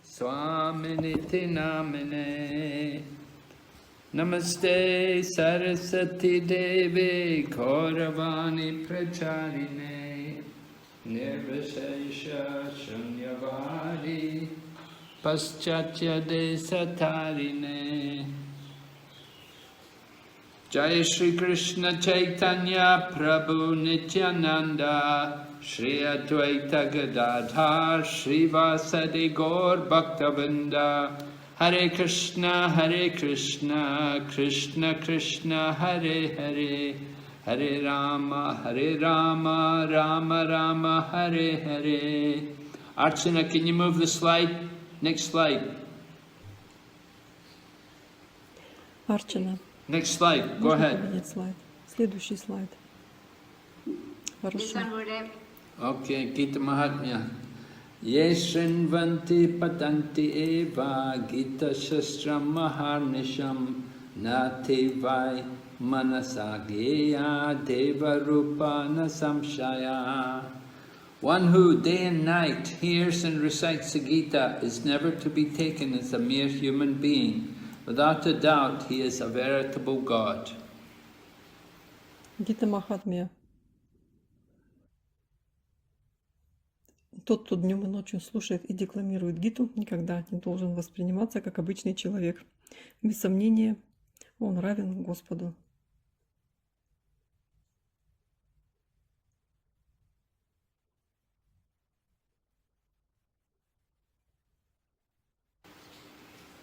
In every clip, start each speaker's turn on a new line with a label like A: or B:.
A: Swaminiti namine Namaste Saraswati Devi Gauravani Pracharine Nirvishesha Shunyavadi Paschatya Desatarine Jai Shri Krishna Chaitanya Prabhu Nityananda Shri Advaita Gadadhar Shri Vasadi Gaur Bhaktavinda Hare Krishna Krishna Krishna Hare Hare Hare Rama Rama Rama Hare Hare. Archana, can you move the slide? Next slide.
B: Archana.
A: Next slide. Go ahead.
B: Слайд. Следующий слайд. Хорошо.
A: Okay, Gita Mahatmya. Ye Shrinvanti Patanti Eva Gita Shastram Maharnisham Nati Vai Manasageya Deva Rupa Nasamshaya. One who day and night hears and recites the Gita is never to be taken as a mere human being. Without a doubt, he is a veritable God.
B: Гита Махатмия. Тот, кто днем и ночью слушает и декламирует Гиту, никогда не должен восприниматься как обычный человек. Без сомнения, он равен Господу.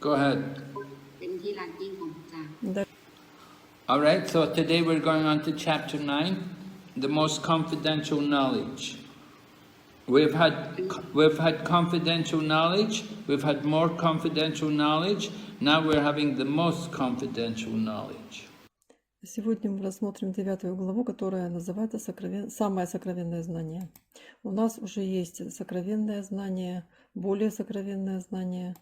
A: Go ahead. All right, so today we're going on to chapter 9, the most confidential knowledge. We've had confidential knowledge, we've had more confidential knowledge, now we're having the most confidential knowledge.
B: Сегодня мы рассмотрим 9 главу, которая называется «Самое сокровенное знание». У нас уже есть сокровенное знание, более сокровенное знание.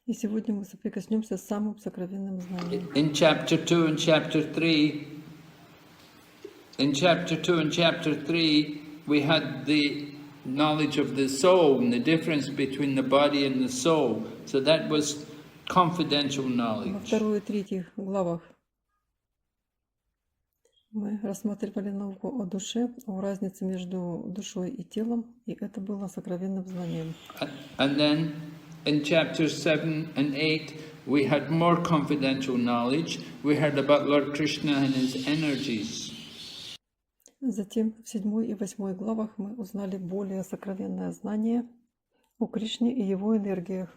B: И сегодня мы соприкоснемся с самым сокровенным знанием.
A: In chapter 2 and chapter 3, we had the knowledge of the soul and the difference between the body and the soul. So that was confidential knowledge.
B: Во 2 и 3 главах мы рассматривали науку о душе, о разнице между душой и телом, и это было сокровенным знанием.
A: And then in chapters 7 and 8, we had more confidential knowledge. We heard about Lord Krishna and his energies.
B: Затем в 7 и 8 главах мы узнали более сокровенное знание о Кришне и его энергиях.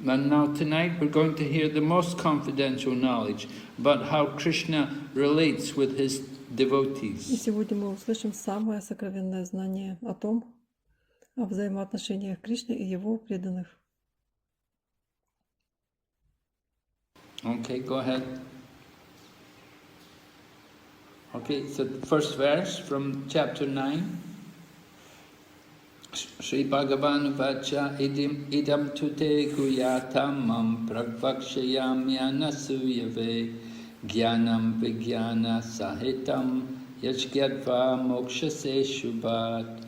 A: And now tonight we're going to hear the most confidential knowledge about how Krishna relates with his devotees.
B: И сегодня мы услышим самое сокровенное знание о взаимоотношениях Кришны и его преданных.
A: Okay, go ahead. Okay, so the first verse from chapter 9. Shri Bhagavan Vacha idam tute guyatamam prakvakshayamya suyave Gyanam Vigyana Sahitam Yajgyadva Mokshase Shubhat.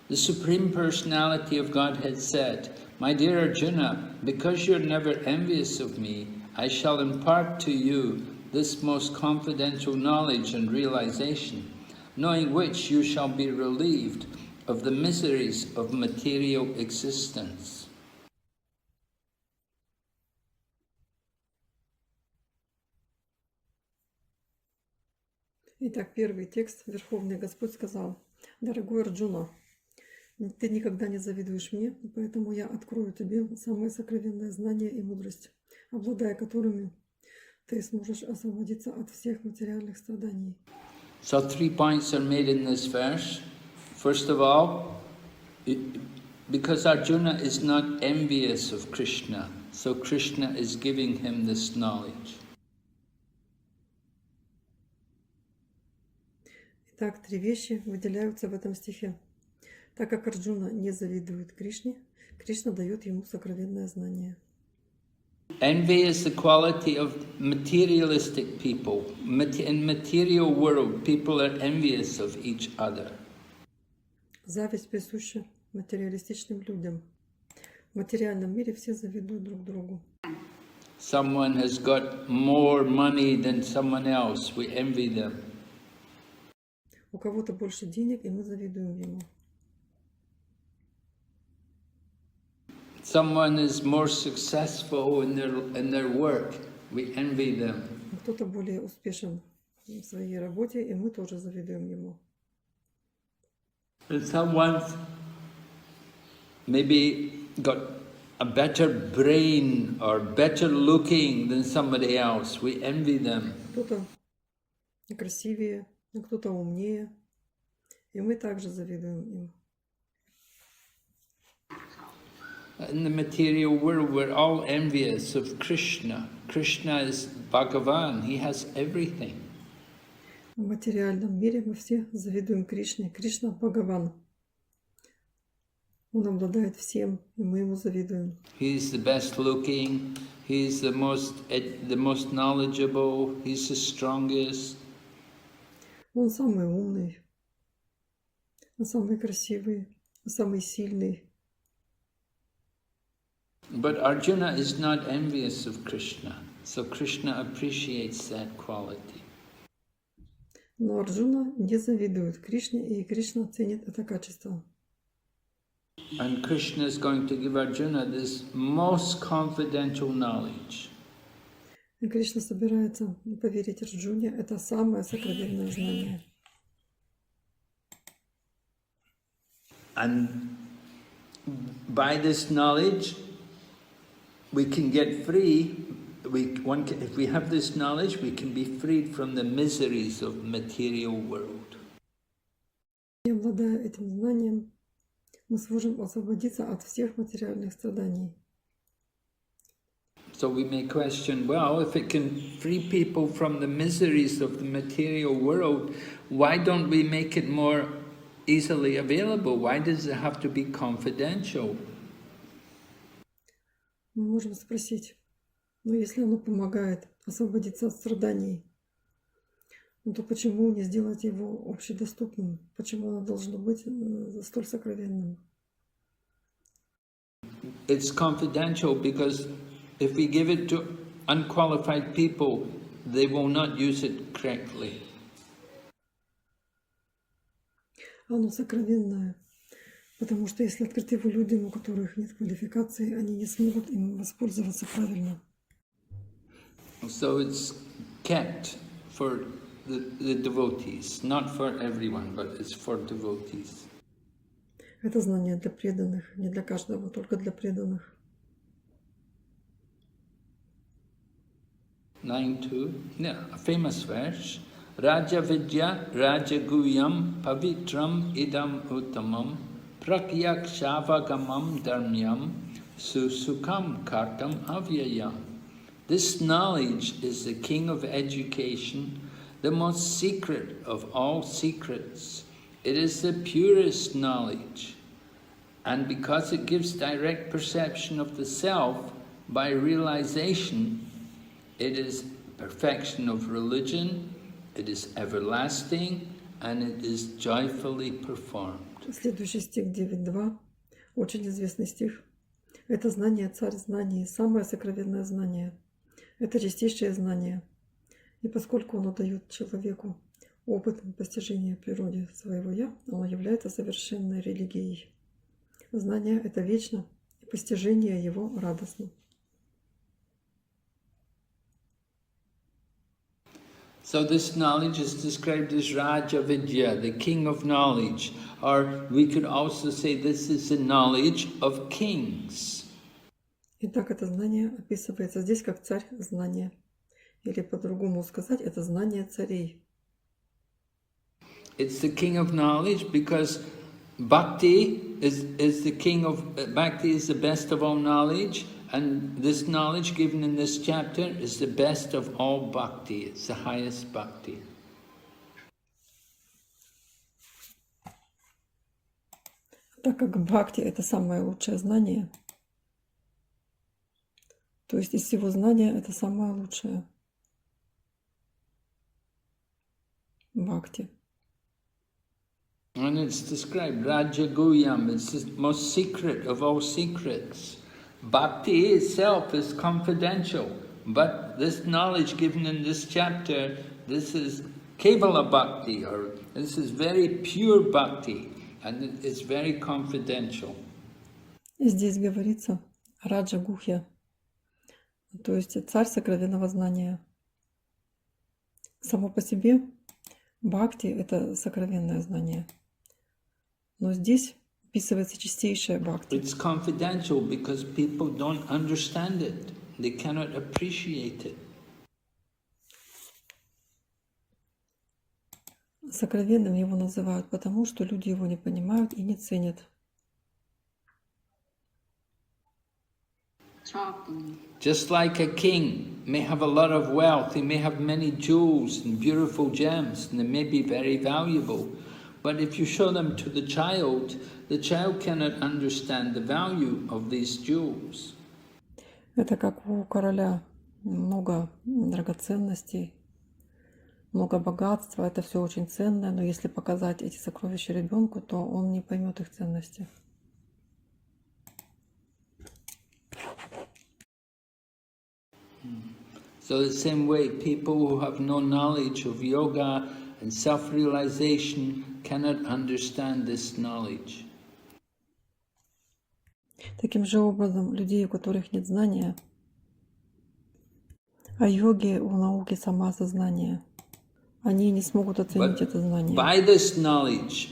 A: The Supreme Personality of Godhead said, My dear Arjuna, because you're never envious of me, I shall impart to you this most confidential knowledge and realization, knowing which you shall be relieved of the miseries of material existence.
B: Итак, первый текст. Верховный Господь сказал: «Дорогой Арджуна, ты никогда не завидуешь мне, поэтому я открою тебе самое сокровенное знание и мудрость, обладая которыми ты сможешь освободиться от всех материальных страданий».
A: So 3 points are made in this verse. First of all, because Arjuna is not envious of Krishna, so Krishna is giving him this knowledge.
B: Итак, 3 вещи выделяются в этом стихе. Так как Арджуна не завидует Кришне, Кришна дает ему сокровенное знание.
A: Envy is the quality of materialistic people. In material world, people are envious of each other.
B: Зависть присуща материалистичным людям. В материальном мире все завидуют друг другу.
A: Someone has got more money than someone else. We envy them.
B: У кого-то больше денег, и мы завидуем ему.
A: Someone is more successful in their work. We envy them.
B: Кто-то более успешен в своей работе, и мы тоже завидуем ему.
A: And someone's maybe got a better brain or better looking than somebody else. We envy them.
B: Кто-то красивее, кто-то умнее, и мы также завидуем им.
A: In the material world, we're all envious of Krishna. Krishna is Bhagavan. He has everything.
B: В материальном мире мы все завидуем Кришне. Кришна Бхагаван. Он обладает всем, и мы ему завидуем.
A: He's the best looking. He's the most knowledgeable. He's the strongest.
B: Он самый умный, он самый красивый, он самый сильный.
A: But Arjuna is not envious of Krishna, so Krishna appreciates that quality.
B: Но Арджуна не завидует Кришне, и Кришна ценит это качество.
A: And Krishna is going to give Arjuna this most confidential knowledge.
B: И Кришна собирается поверить Арджуне, это самое сокровенное знание.
A: And by this knowledge, we can get free. If we have this knowledge, we can be freed from the miseries of material world.
B: И обладая этим знанием, мы сможем освободиться от всех материальных страданий.
A: So we may question, well, if it can free people from the miseries of the material world, why don't we make it more easily available? Why does it have to be confidential?
B: Мы можем спросить, но если оно помогает освободиться от страданий, то почему не сделать его общедоступным? Почему оно должно быть столь сокровенным?
A: It's confidential because if we give it to unqualified people, they will not use it correctly.
B: Оно сокровенное, потому что если открыть его людям, у которых нет квалификации, они не смогут им воспользоваться правильно.
A: So it's kept for the devotees, not for everyone, but it's for devotees.
B: Это знание для преданных, не для каждого, только для преданных.
A: 9.2, yeah, a famous verse. Raja Vidya Raja Guyam Pavitram Idam Uttamam Prakyak Shavagamam Dharmyam Susukam Kartam Avyayam. This knowledge is the king of education, the most secret of all secrets. It is the purest knowledge, and because it gives direct perception of the self by realization, it is perfection of religion, it is everlasting, and it is joyfully performed.
B: Следующий стих 9.2, очень известный стих. Это знание, царь знаний, самое сокровенное знание. Это чистейшее знание. И поскольку оно дает человеку опыт постижения природы своего «я», оно является совершенной религией. Знание — это вечно, и постижение его радостно.
A: So this knowledge is described as Raja Vidya, the king of knowledge, or we could also say this is the knowledge of kings.
B: Итак, это знание описывается здесь как царь знания. Или по-другому сказать, это знание царей.
A: It's the king of knowledge because Bhakti is the king of Bhakti is the best of all knowledge, and this knowledge given in this chapter is the best of all Bhakti. It's the highest Bhakti.
B: Так как Бхакти — это самое лучшее знание, То есть из всего знания это самое лучшее. Бхакти.
A: And it's described, Raja Guyam, it's the most secret of all secrets. Bhakti itself is confidential, but this knowledge given in this chapter, this is Kevala Bhakti, or this is very pure Bhakti, and it's very confidential.
B: И здесь говорится Раджа Гухья, то есть царь сокровенного знания. Само по себе Бхакти — это сокровенное знание. Но здесь описывается чистейшее Бхакти.
A: It's confidential because people don't understand it. They cannot appreciate it.
B: Сокровенным его называют потому, что люди его не понимают и не ценят.
A: Just like a king may have a lot of wealth, he may have many jewels and beautiful gems, and they may be very valuable. But if you show them to the child cannot understand the value of these jewels.
B: Это как у короля много драгоценностей, много богатства, это все очень ценное, но если показать эти сокровища ребенку, то он не поймет их ценности.
A: So the same way, people who have no knowledge of yoga and self-realization cannot understand this knowledge.
B: Таким же образом, людей, у которых нет знания о йоге, о науке самоосознания, они не смогут оценить это знание.
A: By this knowledge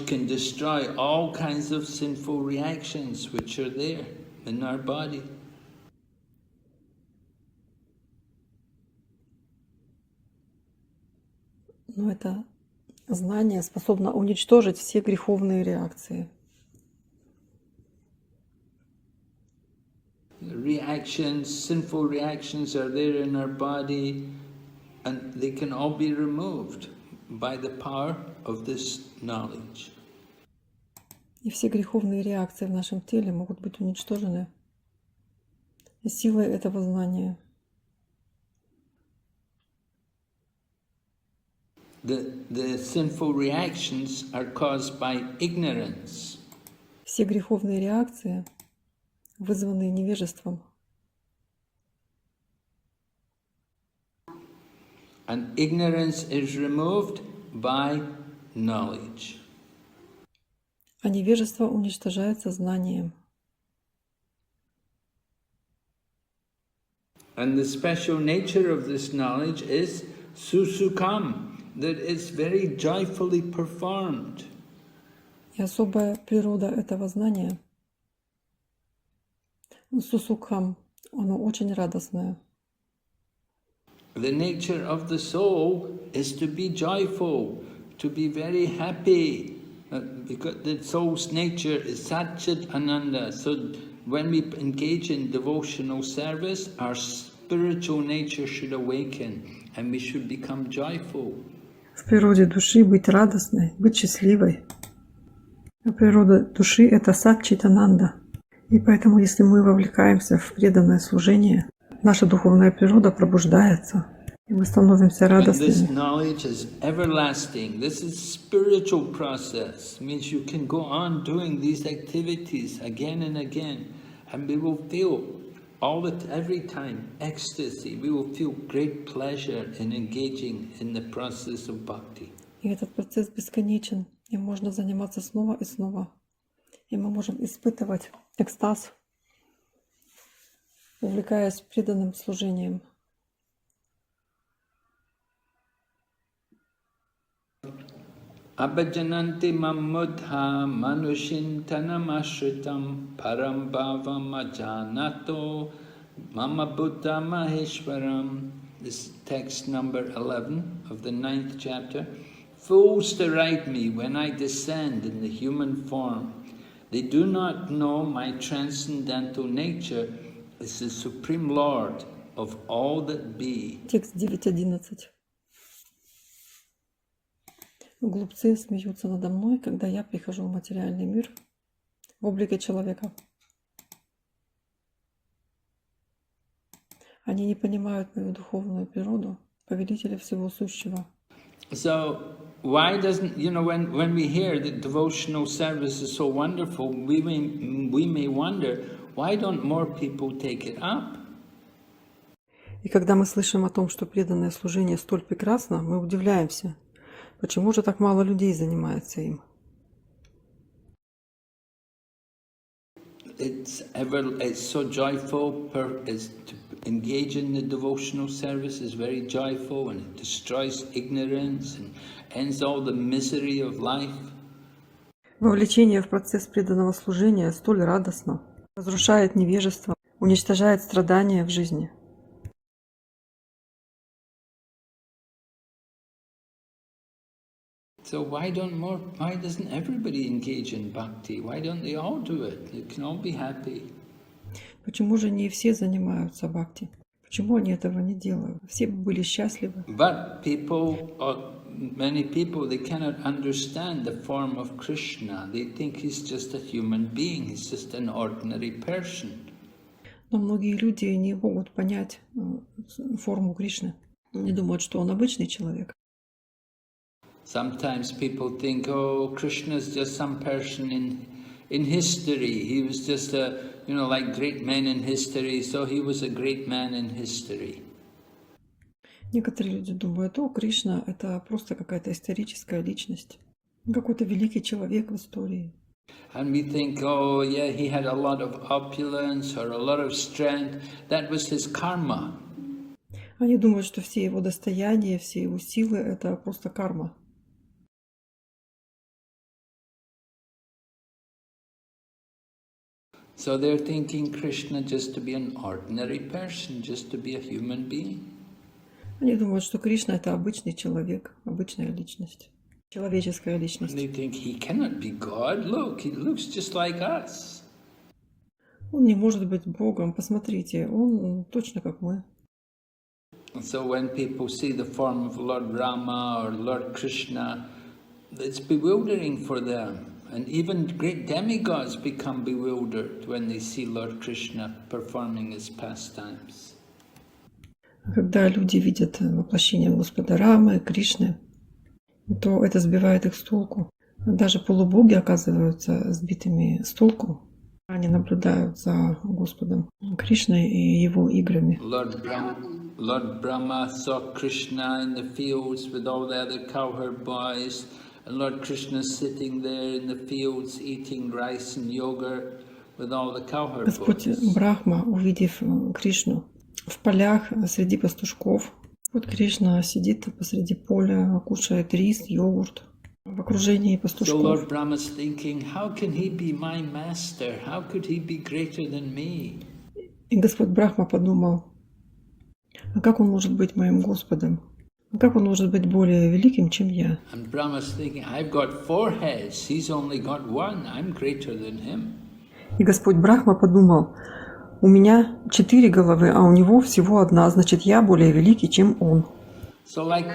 A: can destroy all kinds of sinful reactions which are there in our body.
B: Но это знание способно уничтожить все греховные реакции.
A: Sinful reactions are there in our body, and they can all be removed by the power of this knowledge.
B: И все греховные реакции в нашем теле могут быть уничтожены силой этого знания.
A: The sinful reactions are caused by ignorance.
B: Все греховные реакции вызваны невежеством.
A: And ignorance is removed by knowledge.
B: А невежество уничтожается знанием.
A: And the special nature of this knowledge is susukam, that it's very joyfully performed.
B: И особая природа этого знания, сусукхам, оно очень радостное.
A: The nature of the soul is to be joyful, to be very happy, because the soul's nature is Satchit Ananda. So when we engage in devotional service, our spiritual nature should awaken and we should become joyful.
B: В природе души быть радостной, быть счастливой. А природа души — это сатчитананда. И поэтому, если мы вовлекаемся в преданное служение, наша духовная природа пробуждается, и мы становимся радостными.
A: This knowledge is everlasting. This is spiritual process. It means you can go on doing these activities again and again, and we will feel every time ecstasy. We will feel great pleasure in engaging in the process of bhakti.
B: И этот процесс бесконечен, и можно заниматься снова и снова. И мы можем испытывать экстаз, увлекаясь преданным служением.
A: Abhajananti mammudha manushintanam ashritam param bhavam ajanato mama buddha maheshwaram. This is text number 11 of the 9th chapter. Fools deride me when I descend in the human form. They do not know my transcendental nature as the Supreme Lord of all that be.
B: Текст 9.11. Глупцы смеются надо мной, когда я прихожу в материальный мир в облике человека. Они не понимают мою духовную природу, повелителя всего сущего.
A: So why doesn't, when we hear that devotional service is so wonderful, we may wonder, why don't more people take it up?
B: И когда мы слышим о том, что преданное служение столь прекрасно, мы удивляемся, почему же так мало людей занимается им.
A: It's so joyful. To engage in the devotional service is very joyful, and it destroys ignorance and ends all the misery of life.
B: Вовлечение в процесс преданного служения столь радостно, разрушает невежество, уничтожает страдания в жизни.
A: So why doesn't everybody engage in bhakti? Why don't they all do it? They can all be happy.
B: Почему же не все занимаются бхакти? Почему они этого не делают? Все бы были счастливы.
A: But many people, they cannot understand the form of Krishna. They think he's just a human being. He's just an ordinary person.
B: Но многие люди не могут понять форму Кришны. Они думают, что он обычный человек.
A: Sometimes people think, oh, Krishna is just some person in history. He was just like great men in history, so he was a great man in history.
B: Некоторые люди думают, о, Кришна — это просто какая-то историческая личность, какой-то великий человек в истории.
A: And we think, oh, yeah, he had a lot of opulence or a lot of strength. That was his karma.
B: Они думают, что все его достояния, все его силы — это просто карма.
A: So they're thinking Krishna just to be an ordinary person, just to be a human being.
B: Они думают, что Кришна — это обычный человек, обычная личность, человеческая личность.
A: And they think he cannot be God. Look, he looks just like us.
B: Он не может быть Богом. Посмотрите, он точно как мы.
A: So when people see the form of Lord Rama or Lord Krishna, it's bewildering for them. And even great demigods become bewildered when they see Lord Krishna performing his pastimes.
B: Когда люди видят воплощение Господа Рамы, Кришны, то это сбивает их с толку. Даже полубоги оказываются сбитыми с толку. Они наблюдают за Господом Кришной и его играми.
A: Lord Brahma saw Krishna in the fields with all the other cowherd boys. And Lord Krishna sitting there in the fields eating rice and yogurt with all the cowherd boys.
B: Господь Брахма, увидев Кришну в полях среди пастушков, вот Кришна сидит посреди поля, кушает рис, йогурт в окружении пастушков.
A: So Lord Brahma is thinking, how can he be my master? How could he be greater than me?
B: И Господь Брахма подумал, а как он может быть моим Господом? Как он может быть более великим, чем я?
A: And Brahma's thinking, I've got 4 heads, he's only got 1, I'm greater than him.
B: И Господь Брахма подумал, у меня 4 головы, а у него всего 1, значит, я более великий, чем он.
A: So like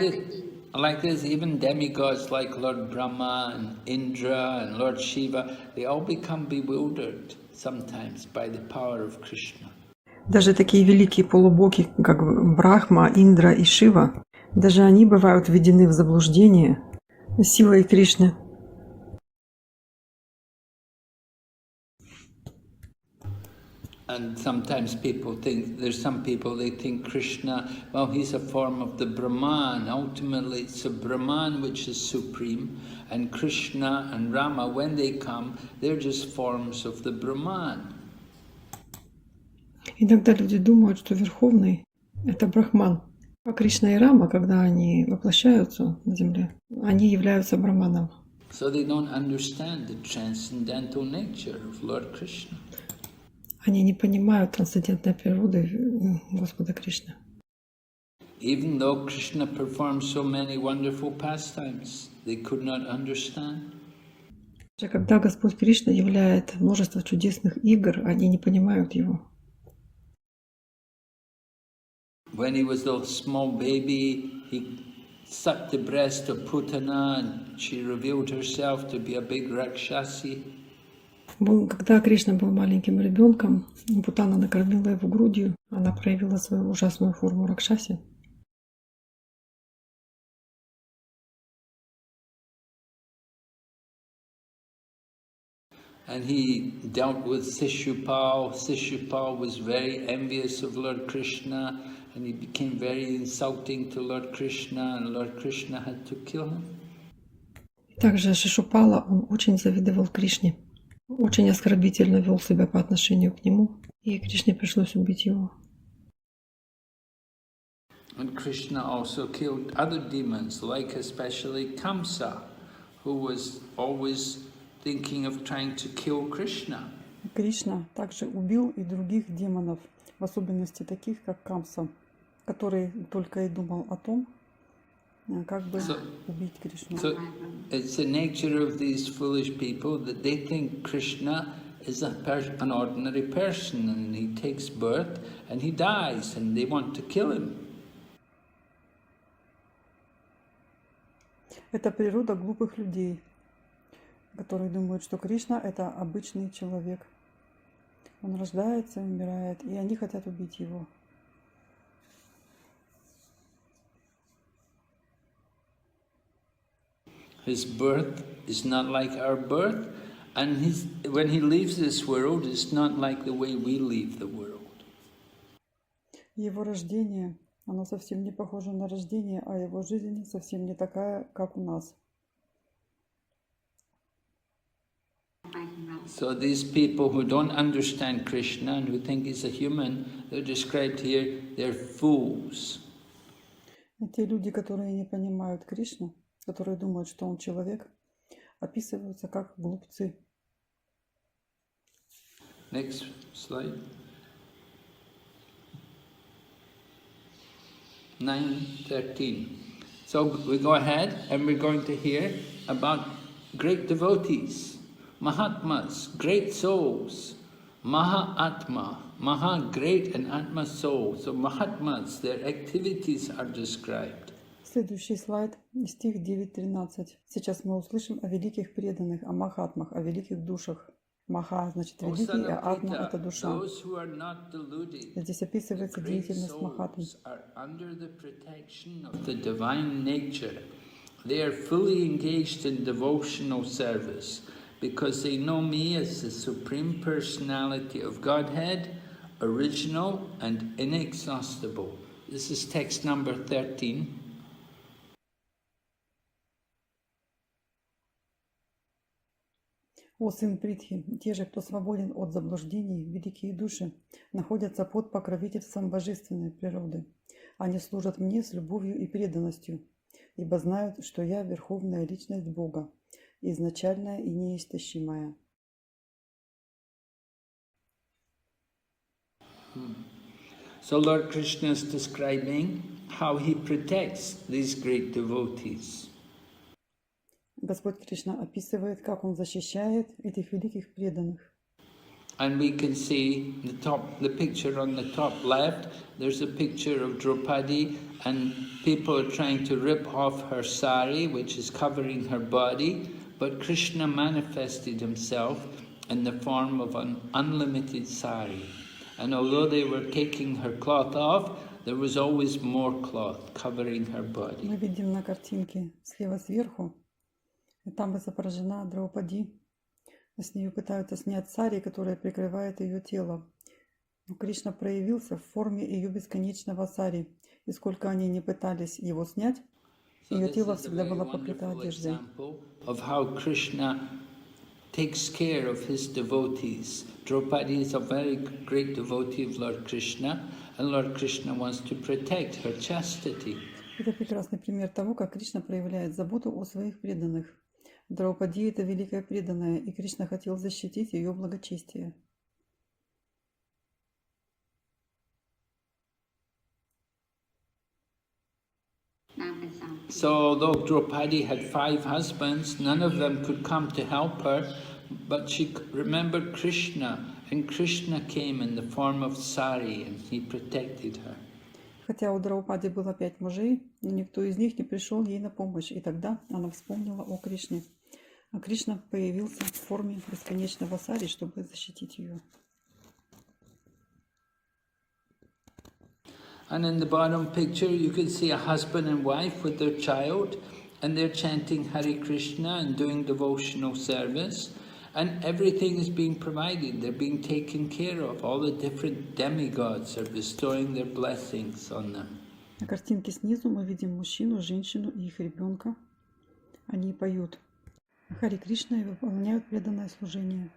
A: this, even demigods like Lord Brahma and Indra and Lord Shiva, they all become bewildered sometimes by the power of Krishna.
B: Даже такие великие полубоги, как Брахма, Индра и Шива, даже они бывают введены в заблуждение силой Кришны.
A: And sometimes there's some people, they think Krishna, well, he's a form of the Brahman. Ultimately, it's the Brahman which is supreme. And Krishna and Rama, when they come, they're just forms of the Brahman.
B: Иногда люди думают, что Верховный — это Брахман. А Кришна и Рама, когда они воплощаются на земле, они являются Брахманом.
A: So they don't understand the transcendental nature of Lord Krishna.
B: Они не понимают трансцендентной природы Господа Кришны.
A: Even though Krishna performs so many wonderful pastimes, they could not understand.
B: Когда Господь Кришна являет множество чудесных игр, они не понимают его.
A: When he was a small baby, he sucked the breast of Putana and she revealed herself to be a big Rakshasi.
B: Когда Кришна был маленьким ребенком, Путана накормила его грудью, она проявила свою ужасную форму Ракшаси.
A: And he dealt with Shishupal. Shishupal was very envious of Lord Krishna, and he became very insulting to Lord Krishna, and Lord Krishna had to kill him.
B: Также Шишупала, он очень завидовал Кришне, очень оскорбительно вел себя по отношению к нему, и Кришне пришлось убить его.
A: And Krishna also killed other demons, like especially Kamsa, who was always thinking of trying to kill Krishna.
B: Кришна также убил и других демонов, в особенности таких, как Камса, который только и думал о том, как бы убить Кришну.
A: So it's the nature of these foolish people that they think Krishna is an ordinary person, and he takes birth and he dies, and they want to kill him.
B: Это природа глупых людей, которые думают, что Кришна — это обычный человек. Он рождается, умирает, и они хотят убить его.
A: His birth is not like our birth, and when he leaves this world, it's not like the way we leave the world.
B: Его рождение, оно совсем не похоже на рождение, а его жизнь совсем не такая, как у нас.
A: So these people who don't understand Krishna and who think he's a human, they're described here, they're fools.
B: И те люди, которые не понимают Кришну, которые думают, что он человек, описываются как глупцы.
A: Next slide. 9:13. So we go ahead and we're going to hear about great devotees, Mahatmas, great souls, Maha-atma, Maha great and Atma soul. So Mahatmas, their activities are described.
B: Следующий слайд, стих 9-13. Сейчас мы услышим о великих преданных, о махатмах, о великих душах. Маха значит великий, а атма — это душа. Здесь описывается деятельность махатм.
A: They are fully engaged in devotional service because they know me as the Supreme Personality of Godhead, original and inexhaustible. This is text number 13.
B: О сын Притхи, те же, кто свободен от заблуждений, великие души, находятся под покровительством божественной природы. Они служат мне с любовью и преданностью, ибо знают, что я верховная личность Бога, изначальная и неистощимая.
A: So Lord Krishna is describing how he protects these great devotees.
B: Господь Кришна описывает, как он защищает этих великих преданных.
A: And we can see the picture on the top left, there's a picture of Draupadi, and people are trying to rip off her sari, which is covering her body, but Krishna manifested himself in the form of an unlimited sari. And although they were taking her cloth off, there was always more cloth covering her body.
B: Мы видим на картинке слева сверху, и там изображена Драупади. С нее пытаются снять сари, которая прикрывает ее тело. Но Кришна проявился в форме ее бесконечного сари. И сколько они не пытались его снять, ее тело всегда было покрыто одеждой.
A: Of how Krishna takes care of his devotees. Draupadi is a very great devotee of Lord Krishna, and Lord Krishna wants to protect her chastity.
B: Это прекрасный пример того, как Кришна проявляет заботу о своих преданных. Драупади — это великая преданная, и Кришна хотел защитить ее благочестие.
A: So although Draupadi had 5 husbands, none of them could come to help her, but she remembered Krishna, and Krishna came in the form of sari, and he protected her.
B: Хотя у Драупади было 5 мужей, но никто из них не пришел ей на помощь, и тогда она вспомнила о Кришне. А Кришна появился в форме бесконечного сари, чтобы защитить ее.
A: And in the bottom picture, you can see a husband and wife with their child, and they're chanting Hare Krishna and doing devotional service, and everything is being provided. They're being taken care of. All the different demigods are bestowing their blessings on them.
B: На картинке снизу мы видим мужчину, женщину и их ребенка. Они поют Харе Кришна и выполняют преданное служение.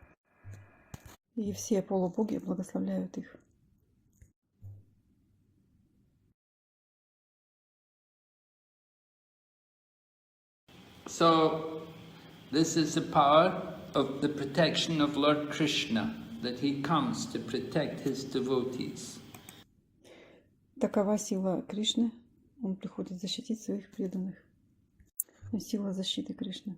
B: И все полубоги благословляют их.
A: So, this is the power of the protection of Lord Krishna, that he comes to protect his devotees.
B: Такова сила Кришны. Он приходит защитить своих преданных. Сила защиты Кришны.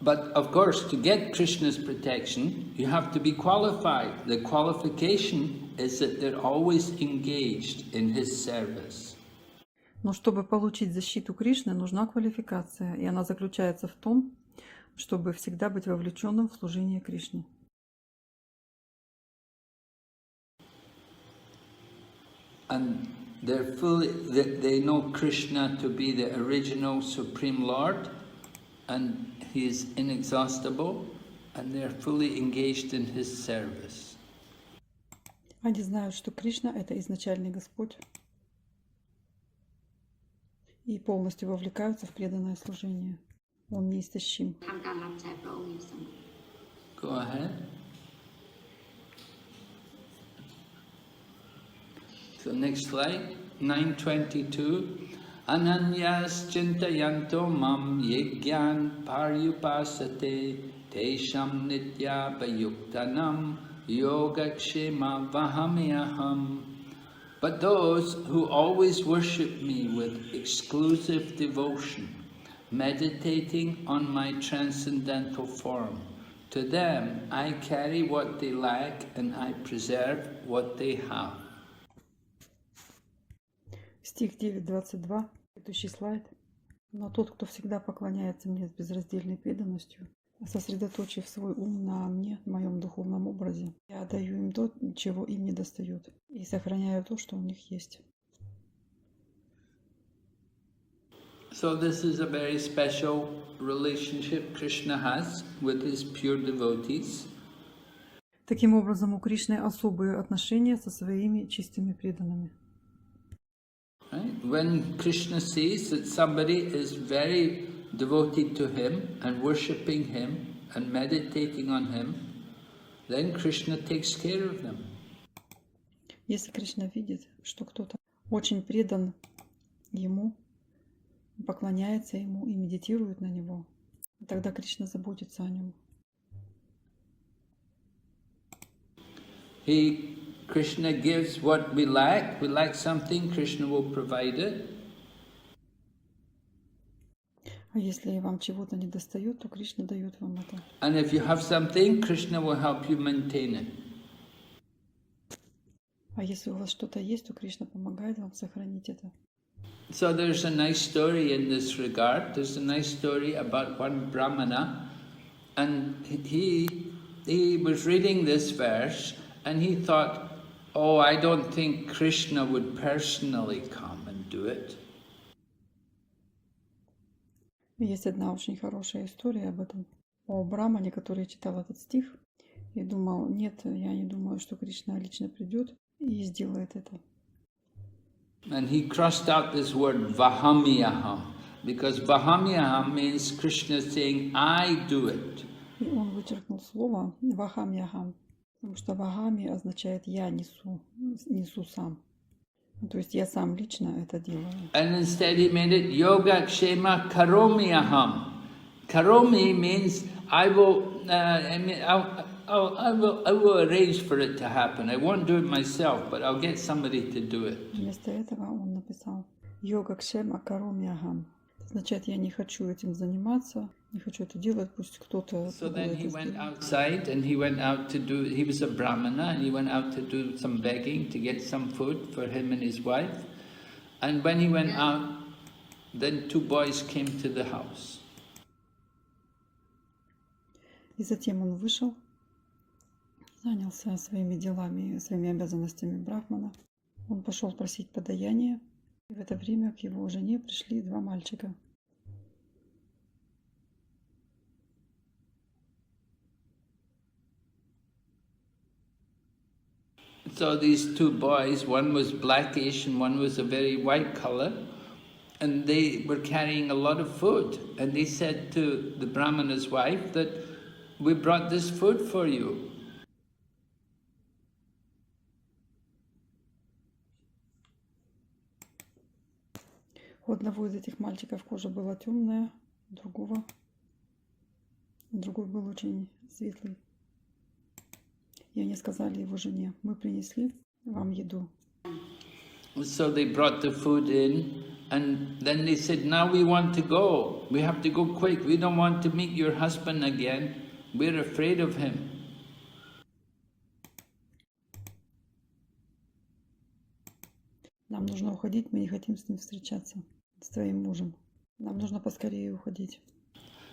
A: But of course, to get Krishna's protection, you have to be qualified. The qualification is that they're always engaged in his service.
B: Но чтобы получить защиту Кришны, нужна квалификация, и она заключается в том, чтобы всегда быть вовлеченным в служение Кришне.
A: And they know Krishna to be the original Supreme Lord, and he is inexhaustible, and they're fully engaged in his service.
B: Они знают, что Кришна — это изначальный Господь, и полностью вовлекаются в преданное служение. Он неистощим.
A: Go ahead. So next slide, 922. Ananyas chintayanto mam yegyan paryupasate tesham nitya payuktanam yogakshema vahamyaham. But those who always worship me with exclusive devotion, meditating on my transcendental form, to them I carry what they lack and I preserve what they have.
B: Стих 9.22, следующий слайд. Но тот, кто всегда поклоняется мне с безраздельной преданностью, сосредоточив свой ум на мне, в моем духовном образе, я даю им то, чего им не достает, и сохраняю то, что у них есть.
A: So this is a very special relationship Krishna has with his pure devotees.
B: Таким образом, у Кришны особые отношения со своими чистыми преданными.
A: Right? When Krishna sees that somebody is very devoted to him and worshipping him and meditating on him, then Krishna takes care of them.
B: Если Кришна видит, что кто-то очень предан ему, поклоняется ему и медитирует на него, тогда Кришна заботится о нем.
A: Krishna gives what we lack. We lack something, Krishna will provide it.
B: А если вам чего-то не достает, то Кришна дает вам это.
A: And if you have something, Krishna will help you maintain it.
B: А если у вас что-то есть, то Кришна помогает вам сохранить это.
A: So there's a nice story in this regard. There's a nice story about one Brahmana, and he was reading this verse, and he thought, oh, I don't think Krishna would personally come and do it.
B: Есть одна очень хорошая история об этом. О Брамане, который читал этот стих, и думал, нет, я не думаю, что Кришна лично придет и сделает это.
A: And he crossed out this word Vahamyaham, because Vahamyaham means Krishna saying, I do it.
B: И он вычеркнул слово Вахамьяхам, потому что Вахами означает я несу сам. То есть я сам лично это делаю.
A: And instead he made it Yogakshema Karomyaham. Karomi means I will arrange for it to happen. I won't do it myself, but I'll get somebody to do it.
B: Вместо этого он написал Йогакшема Каромьяхам. Означает, я не хочу этим заниматься, Не хочу это делать, пусть кто-то
A: So
B: другой
A: then he
B: это
A: went
B: сделает.
A: outside and he went out to do, he was a brahmana and he went out to do some begging to get some food for him and his wife. And when he went out, then two boys came to the house.
B: И затем он вышел, занялся своими делами, своими обязанностями брахмана. Он пошел просить подаяние. И в это время к его жене пришли два мальчика.
A: So these two boys, one was blackish and one was a very white color, and they were carrying a lot of food. And they said to the brahmana's wife that, we brought this food for you.
B: У одного из этих мальчиков кожа была темная, другой был очень светлый. И они сказали его жене: мы принесли вам еду.
A: So they brought the food in, and then they said, now we want to go. We have to go quick. We don't want to meet your husband again. We're afraid of him.
B: Нам нужно уходить, мы не хотим с ним встречаться, с твоим мужем. Нам нужно поскорее уходить.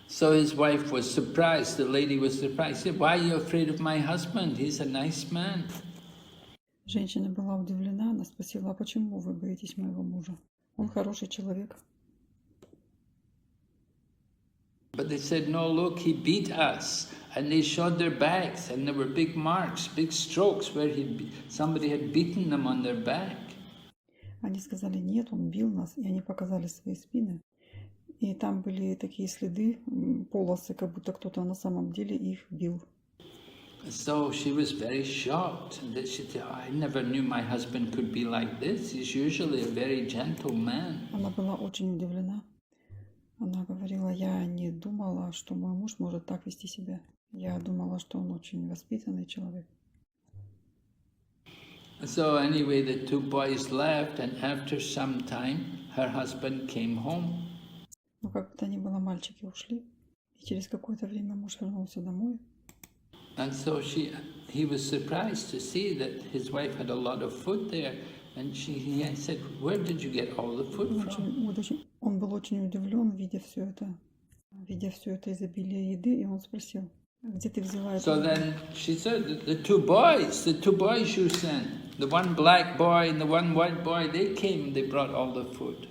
A: So his wife was surprised, the lady was surprised. She said, why are you afraid of my husband? He's a nice man.
B: Женщина была удивлена, она спросила: а почему вы боитесь моего мужа? Он хороший человек.
A: But they said, no, look, he beat us. And they showed their backs, and there were big marks, big strokes where somebody had beaten them on their back.
B: Они сказали: нет, он бил нас, и они показали свои спины. И там были такие следы, полосы, как будто кто-то на самом деле их бил.
A: So she was very shocked. That she said, I never knew my husband could be like this. He's usually a very gentle man.
B: Она была очень удивлена. Она говорила: я не думала, что мой муж может так вести себя. Я думала, что он очень воспитанный человек.
A: So anyway, the two boys left, and after some time, her husband came home.
B: Но как бы то ни было, мальчики ушли. И через какое-то время муж вернулся домой.
A: And so he was surprised to see that his wife had a lot of food there. And he said, where did you get all the food from?
B: Он был очень удивлен, видя все это изобилие еды, и он спросил: где ты взяла это?
A: So then she said, the two boys you sent, the one black boy and the one white boy, they came, they brought all the food.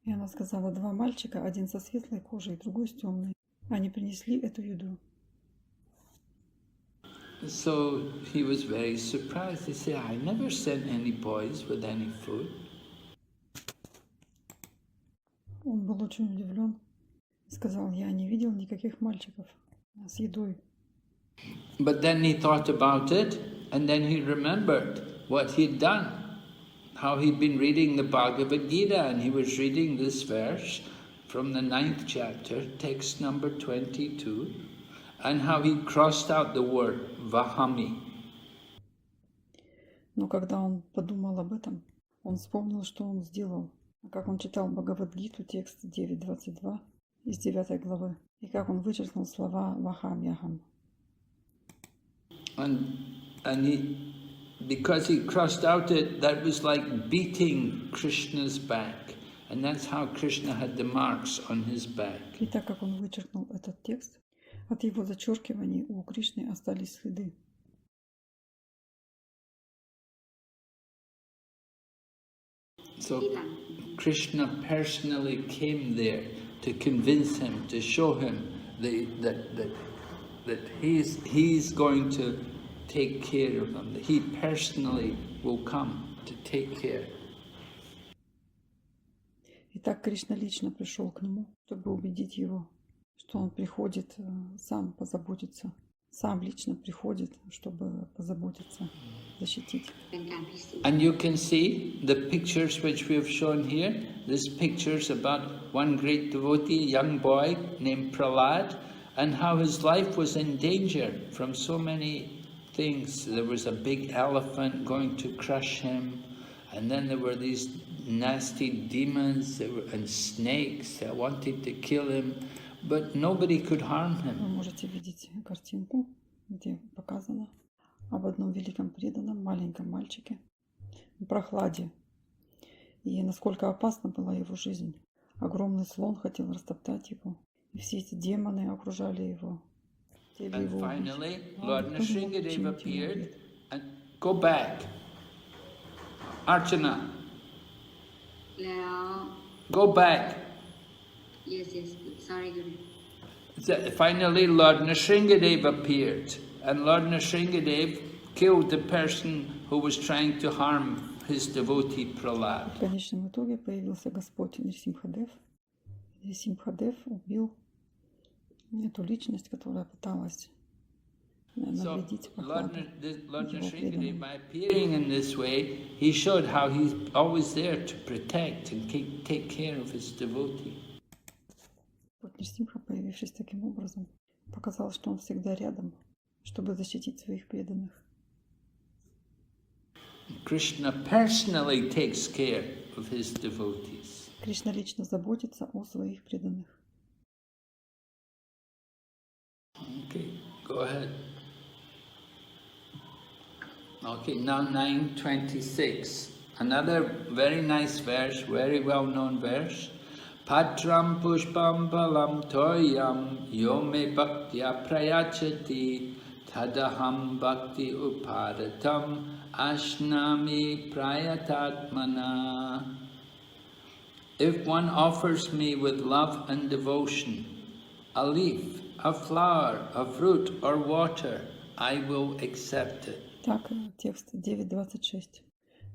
B: И она сказала: два мальчика, один со светлой кожей, другой с темной. Они принесли эту еду.
A: So he was very surprised. He said, I never sent any boys with any food.
B: Он был очень удивлен. Сказал: я не видел никаких мальчиков с едой.
A: But then he thought about it, and then he remembered what he'd done. How he'd been reading the Bhagavad-gita, and he was reading this verse from the 9th chapter, text number 22, and how he crossed out the word vahami.
B: Но когда он подумал об этом, он вспомнил, что он сделал. Как он читал Бхагавад-гиту, текст 9.22 из 9 главы, и как он вычеркнул слова «вахам-яхам».
A: And he, because he crossed out it, that was like beating Krishna's back. And that's how Krishna had the marks on his back.
B: И так как он вычеркнул этот текст, от его зачеркиваний у Кришны остались следы.
A: So Krishna personally came there to convince him, to show him that he's going to take care of him, that he personally will come to take care.
B: И так Кришна лично пришел к нему, чтобы убедить его, что он приходит сам позаботиться. Сам лично приходит, чтобы позаботиться, защитить.
A: And you can see the pictures which we have shown here. This picture's about one great devotee, young boy named Prahlad, and how his life was in danger from so many things. There was a big elephant going to crush him, and then there were these nasty demons and snakes that wanted to kill him, but nobody could harm
B: Вы
A: him.
B: можете видеть картинку, где показано об одном великом преданном маленьком мальчике в прохладе. И насколько опасна была его жизнь. Огромный слон хотел растоптать его. И все эти демоны окружали его.
A: And finally,
B: А
A: Lord
B: никто не мог
A: Nrsingadev
B: причинить ему
A: appeared
B: вред.
A: and go back. Archana,
C: แล้ว
A: go back.
C: yes sorry Guru.
A: Finally, Lord Nrsingadev appeared, and Lord Nrsingadev killed the person who was trying to harm his devotee Prahlad.
B: В конечном итоге появился Господь Нарасимхадев. Нарасимхадев убил эту личность, которая пыталась навредить
A: Lord
B: Прохладу, его
A: Nrsingadev,
B: преданным.
A: by appearing in this way, he showed how he's always there to protect and take care of his devotee.
B: Вот Нарасимха, появившись таким образом, показал, что он всегда рядом, чтобы защитить своих преданных.
A: Krishna personally takes care of his devotees.
B: Кришна лично заботится о своих преданных.
A: Okay, go ahead. Okay, now 926. Another very nice verse, very well-known verse. Patram pushpam balam toyam yome bhaktya prayachati tadaham bhakti upadatam ashnami prayatatmana. If one offers me with love and devotion a leaf, a flower, a fruit or water, I will accept it.
B: Так, текст 9.26.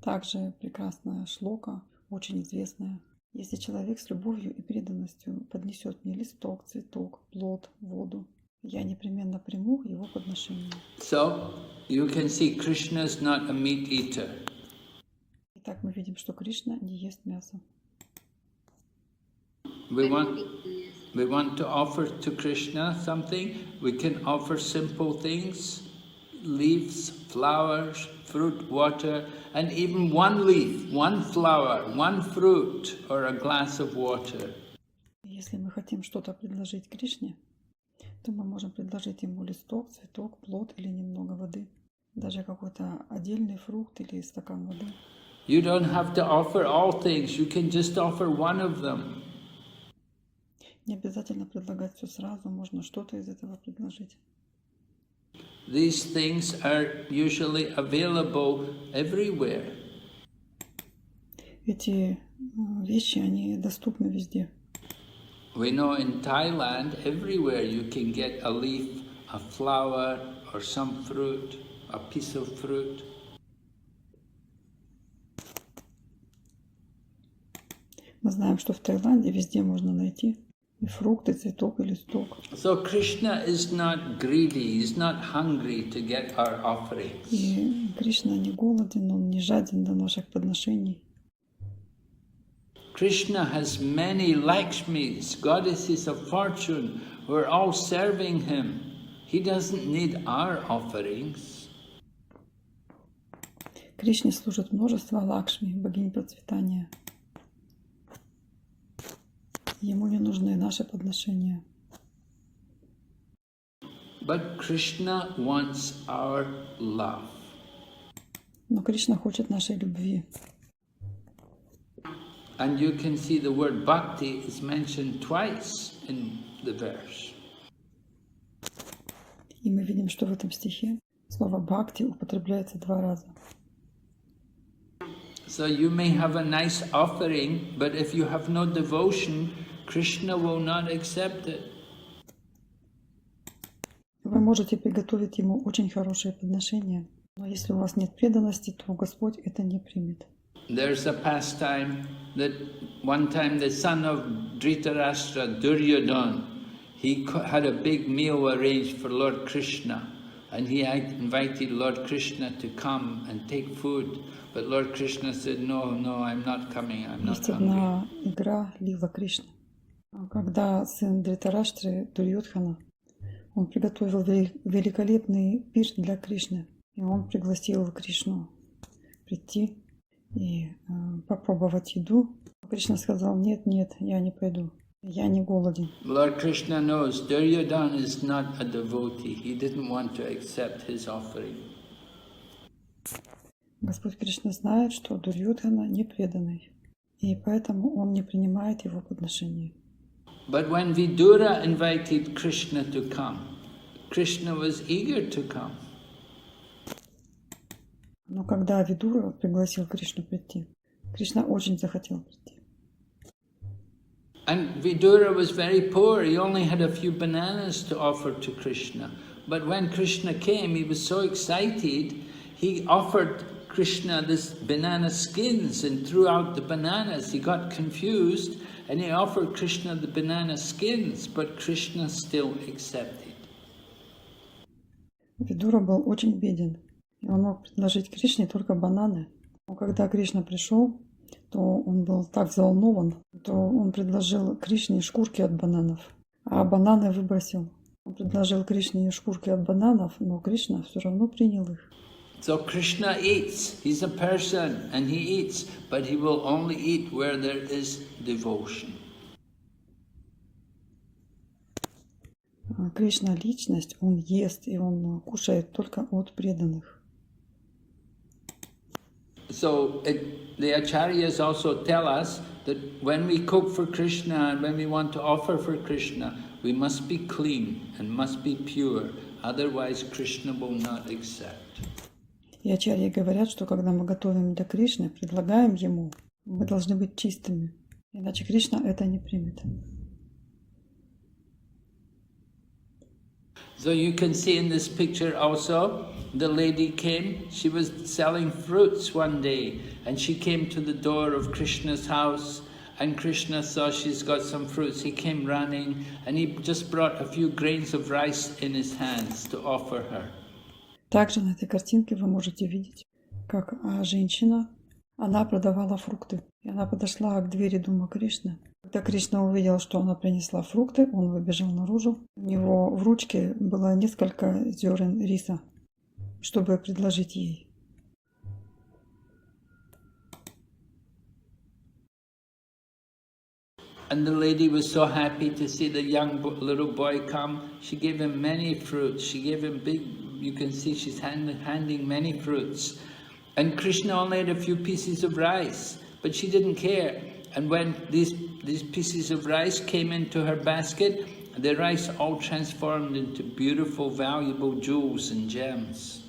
B: Также прекрасная шлока, очень известная. Если человек с любовью и преданностью поднесет мне листок, цветок, плод, воду, я непременно приму его подношение.
A: So, you can see Krishna is not a meat eater.
B: Итак, мы видим, что Кришна не ест мясо.
A: We want to offer to Krishna something. We can offer simple things, leaves, flowers, fruit, water, and even one leaf, one flower, one fruit, or a glass of water.
B: Если мы хотим что-то предложить Кришне, то мы можем предложить ему листок, цветок, плод или немного воды. Даже какой-то отдельный фрукт или стакан воды.
A: You don't have to offer all things. You can just offer one of them.
B: Не обязательно предлагать все сразу, можно что-то из этого предложить.
A: These things are usually available everywhere.
B: Эти вещи, они доступны везде.
A: We know in Thailand, everywhere you can get a leaf, a flower, or some fruit, a piece of fruit.
B: Мы знаем, что в Таиланде везде можно найти и фрукты, цветок, и листок.
A: So Krishna is not greedy, he's not hungry to get our offerings.
B: И Кришна не голоден, он не жаден до наших подношений.
A: Krishna has many Lakshmis, goddesses of fortune, who are all serving him. He doesn't need our offerings.
B: Кришне служит множество Лакшми, богинь процветания. Ему не нужны наши подношения.
A: But Krishna wants our love.
B: Но Кришна хочет нашей любви.
A: And you can see the word bhakti is mentioned twice in the verse.
B: И мы видим, что в этом стихе слово «бхакти» употребляется 2 раза.
A: So you may have a nice offering, but if you have no devotion, Krishna will not accept it.
B: Вы можете приготовить ему очень хорошее подношение, но если у вас нет преданности, то Господь это не примет.
A: There's a pastime that one time the son of Dhritarashtra, Duryodhana, he had a big meal arranged for Lord Krishna, and he had invited Lord Krishna to come and take food, but Lord Krishna said, no, I'm not coming, I'm not
B: Есть
A: hungry.
B: одна игра Лила Кришны. Когда сын Дритараштры, Дурьодхана, он приготовил великолепный пир для Кришны, и он пригласил Кришну прийти. и попробовать еду. Кришна сказал: нет, нет, я не пойду, я не голоден.
A: Lord Krishna knows Duryodhana is not a devotee. He didn't want to accept his offering.
B: Господь Кришна знает, что Дурьодхана не преданный, и поэтому он не принимает его подношения.
A: But when Vidura invited Krishna to come, Krishna was eager to come.
B: Но когда Видура пригласил Кришну прийти, Кришна очень захотел прийти.
A: And Vidura was very poor. He only had a few bananas to offer to Krishna. But when Krishna came, he was so excited, he offered Krishna this banana skins and threw out the bananas. He got confused and he offered Krishna the banana skins, but Krishna still accepted.
B: Видура был очень беден, и он мог предложить Кришне только бананы. Но когда Кришна пришел, то он был так взволнован, то он предложил Кришне шкурки от бананов, а бананы выбросил. Он предложил Кришне шкурки от бананов, но Кришна все равно принял их.
A: So Krishna eats. He's a person and he eats, but he will only eat where there is devotion.
B: Кришна — личность, он ест, и он кушает только от преданных.
A: So the acharyas also tell us that when we cook for Krishna and when we want to offer for Krishna, we must be clean and must be pure, otherwise Krishna will not accept.
B: И ачарьи говорят, что когда мы готовим для Кришны, предлагаем ему, мы должны быть чистыми, иначе Кришна это не примет.
A: So you can see in this picture also, the lady came, she was selling fruits one day, and she came to the door of Krishna's house, and Krishna saw she's got some fruits. He came running, and he just brought a few grains of rice in his hands to offer her.
B: Также на этой картинке вы можете видеть, как женщина, она продавала фрукты. И она подошла к двери дома Кришны. Когда Кришна увидел, что она принесла фрукты, он выбежал наружу. У него в ручке было несколько зерен риса, чтобы предложить ей.
A: And the lady was so happy to see the young little boy come. She gave him many fruits. She gave him big, you can see she's handing many fruits. And Krishna only had a few pieces of rice, but she didn't care. And when these pieces of rice came into her basket, the rice all transformed into beautiful, valuable jewels and gems.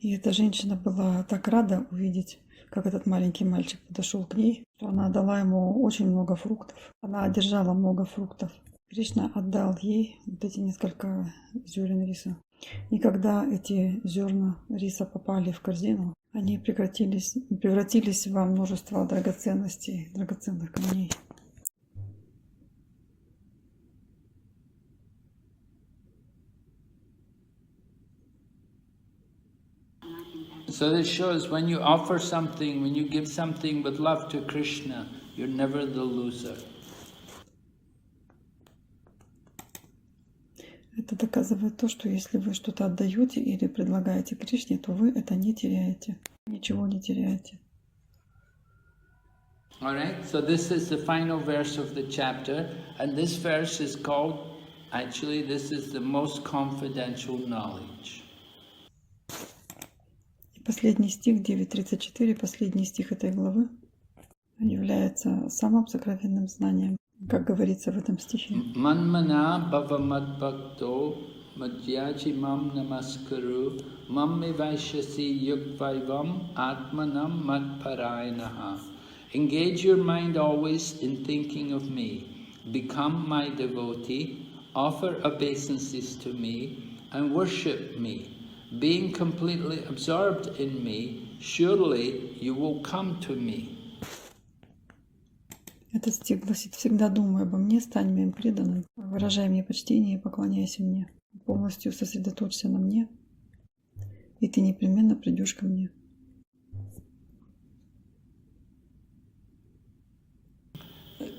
B: И эта женщина была так рада увидеть, как этот маленький мальчик подошел к ней, что она дала ему очень много фруктов. Она одержала много фруктов. Кришна отдал ей вот эти несколько зерен риса. И когда эти зерна риса попали в корзину, они превратились во множество драгоценностей, драгоценных камней.
A: So this shows when you offer something, when you give something with love to Krishna, you're never the loser.
B: Это доказывает то, что если вы что-то отдаете или предлагаете Кришне, то вы это не теряете, ничего не теряете.
A: All right, so this is the final verse of the chapter, and this verse is called, actually this is the most confidential knowledge.
B: И последний стих, 9.34, последний стих этой главы, является самым сокровенным знанием, как говорится в этом стихе.
A: Manmana bhavamad bhakto madhyaji mam namaskaru mammi vaishasi yukvaivam atmanam madparayanaha. Engage your mind always in thinking of me. Become my devotee, offer obeisances to me, and worship me. Being completely absorbed in me, surely you will come to me.
B: Этот стих гласит: «Всегда думай обо мне, стань моим преданным, выражай мне почтение и поклоняйся мне. Полностью сосредоточься на мне, и ты непременно придешь ко мне».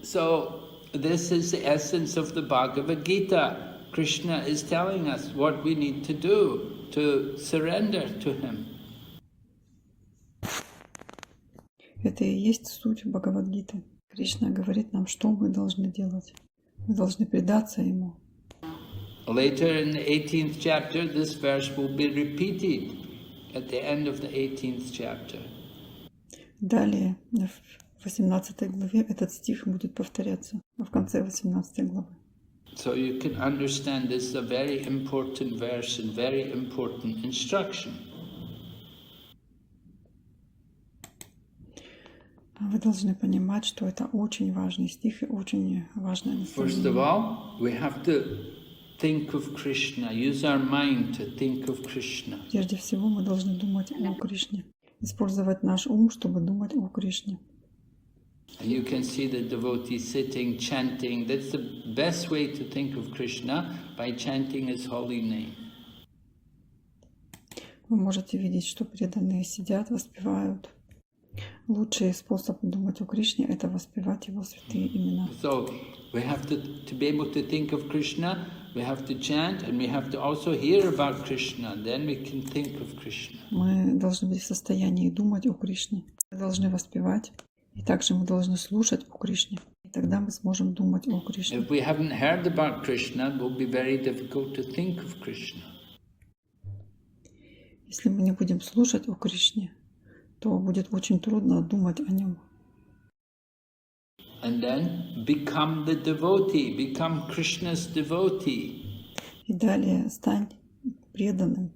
A: So, this is the essence of the Bhagavad-gita. Krishna is telling us what we need to do to surrender to him.
B: Это и есть суть Бхагавад-гиты. Кришна говорит нам, что мы должны делать. Мы должны предаться Ему.
A: Later in the 18th chapter, this verse will be repeated at the end of the 18th chapter.
B: Далее, в 18 главе, этот стих будет повторяться, в конце 18 главы.
A: So you can understand this is a very important verse and very important instruction.
B: Вы должны понимать, что это очень важный стих и очень важное
A: First
B: наставление.
A: of all, we have to think of Krishna, use our mind to think of Krishna.
B: Прежде всего, мы должны думать о Кришне. Использовать наш ум, чтобы думать о Кришне.
A: And you can see the devotees sitting, chanting. That's the best way to think of Krishna, by chanting His holy name.
B: Вы можете видеть, что преданные сидят, воспевают. Лучший способ думать о Кришне – это воспевать Его святые имена.
A: So we have to be able to think of Krishna, we have to chant, and we have to also hear about Krishna. Then we can think of Krishna.
B: Мы должны быть в состоянии думать о Кришне. Мы должны воспевать. И также мы должны слушать о Кришне. И тогда мы сможем думать о Кришне.
A: If we haven't heard about Krishna, it will be very difficult to think of Krishna.
B: Если мы не будем слушать о Кришне, то будет очень трудно думать о Нем.
A: And then become the devotee, become Krishna's devotee.
B: И далее стань преданным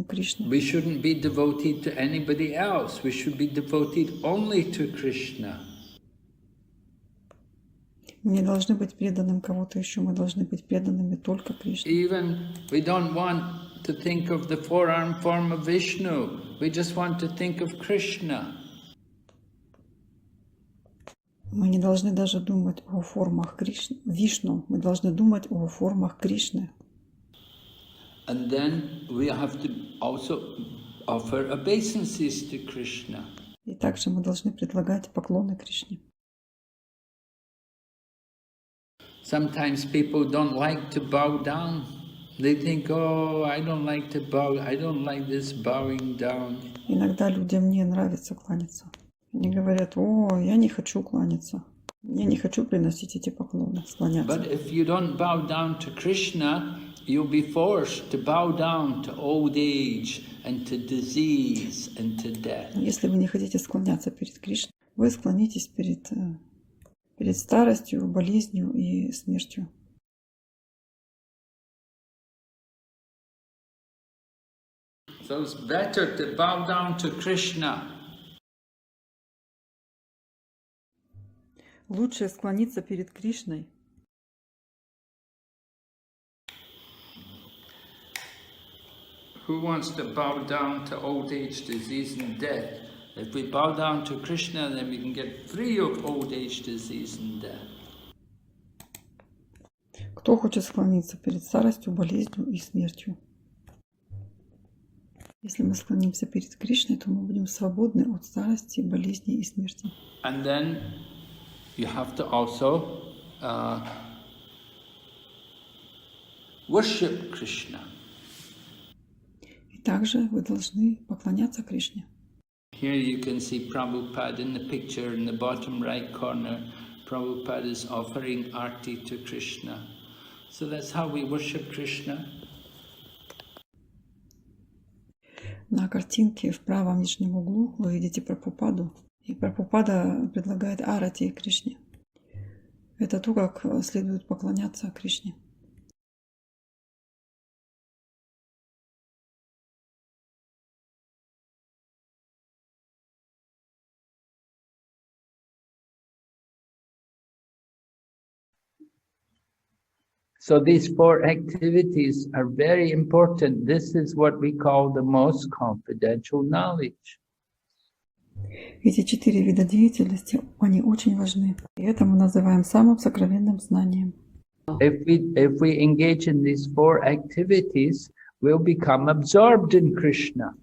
B: Кришне.
A: We shouldn't be devoted to anybody else. We should be devoted only to Krishna.
B: Мы не должны быть преданным кого-то еще, мы должны быть преданными только Кришне.
A: Even we don't want to think of the four-armed form of Vishnu. We just want to think of Krishna.
B: Мы не должны даже думать о формах Вишну, мы должны думать о формах Кришны.
A: And then we have to also offer obeisances to Krishna.
B: И также мы должны предлагать поклоны Кришне.
A: Sometimes people don't like to bow down. They think, oh, I don't like to bow, I don't like this bowing down.
B: Иногда людям не нравится кланяться. Они говорят: о, я не хочу кланяться, я не хочу приносить эти поклоны, склоняться.
A: But if you don't bow down to Krishna, you'll be forced to bow down to old age and to disease and to death.
B: Если вы не хотите склоняться перед Кришной, вы склонитесь перед старостью, болезнью и смертью.
A: So it's better to bow down to Krishna.
B: Лучше склониться перед Кришной.
A: Who wants to bow down to old age, disease and death? If we bow down to Krishna, then we can get free of old age, disease and death.
B: Кто хочет склониться перед старостью, болезнью и смертью? Если мы склонимся перед Кришной, то мы будем свободны от старости, болезни и смерти.
A: And then you have to also worship Krishna.
B: И также вы должны поклоняться Кришне.
A: Here you can see Prabhupada in the picture in the bottom right corner. Prabhupada is offering arti to Krishna. So that's how we worship Krishna.
B: На картинке в правом нижнем углу вы видите Прабхупаду. И Прабхупада предлагает арати Кришне. Это то, как следует поклоняться Кришне.
A: So these four activities are very important. This is what we call the most confidential knowledge.
B: Эти 4 вида деятельности, они очень важны. И это мы называем самым сокровенным знанием.
A: If we engage in these four activities, we'll become absorbed in Krishna.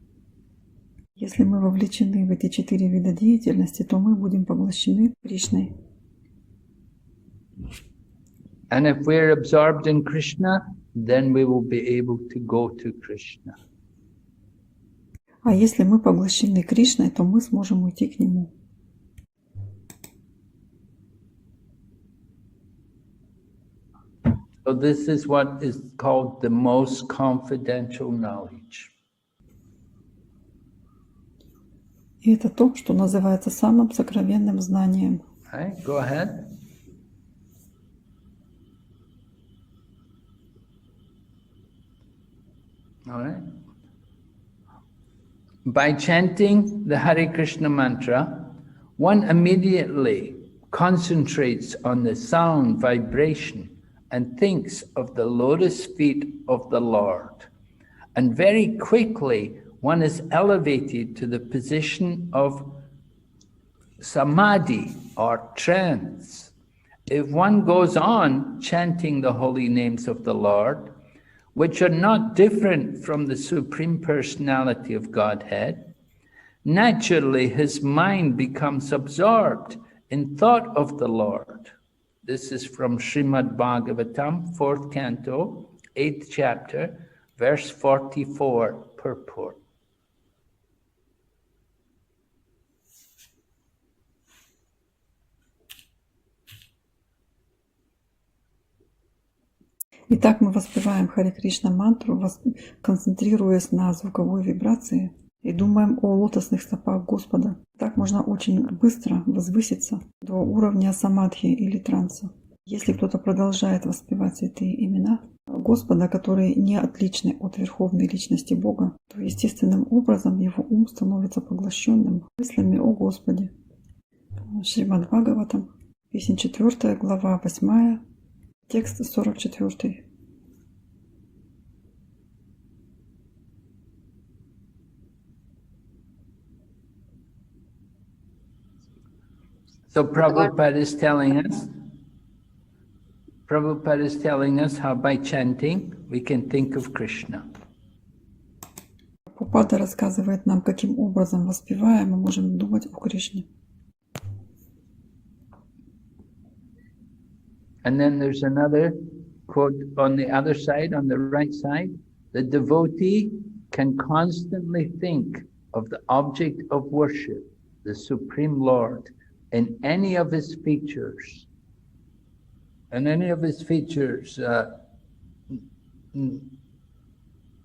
B: Если мы вовлечены в эти 4 вида деятельности, то мы будем поглощены Кришной.
A: And if we're absorbed in Krishna, then we will be able to go to Krishna.
B: А если мы поглощены Кришной, то мы сможем уйти к Нему.
A: So this is what is called the most confidential knowledge.
B: И это то, что называется самым сокровенным знанием.
A: Right? Go ahead. All right. By chanting the Hare Krishna mantra, one immediately concentrates on the sound vibration and thinks of the lotus feet of the Lord. And very quickly, one is elevated to the position of samadhi or trance. If one goes on chanting the holy names of the Lord, which are not different from the Supreme Personality of Godhead, naturally his mind becomes absorbed in thought of the Lord. This is from Srimad Bhagavatam, 4th canto, 8th chapter, verse 44, purport.
B: Итак, мы воспеваем Харе Кришна мантру, концентрируясь на звуковой вибрации и думаем о лотосных стопах Господа. Так можно очень быстро возвыситься до уровня самадхи или транса. Если кто-то продолжает воспевать святые имена Господа, которые не отличны от Верховной Личности Бога, то естественным образом его ум становится поглощенным мыслями о Господе. Шримад Бхагаватам, песня 4, глава 8, текст 44.
A: So Prabhupada is telling us how by chanting we can think of Krishna.
B: Прабхупада рассказывает нам, каким образом, воспевая, мы можем думать о Кришне.
A: And then there's another quote on the other side, on the right side. The devotee can constantly think of the object of worship, the Supreme Lord, in any of his features. And any of his features,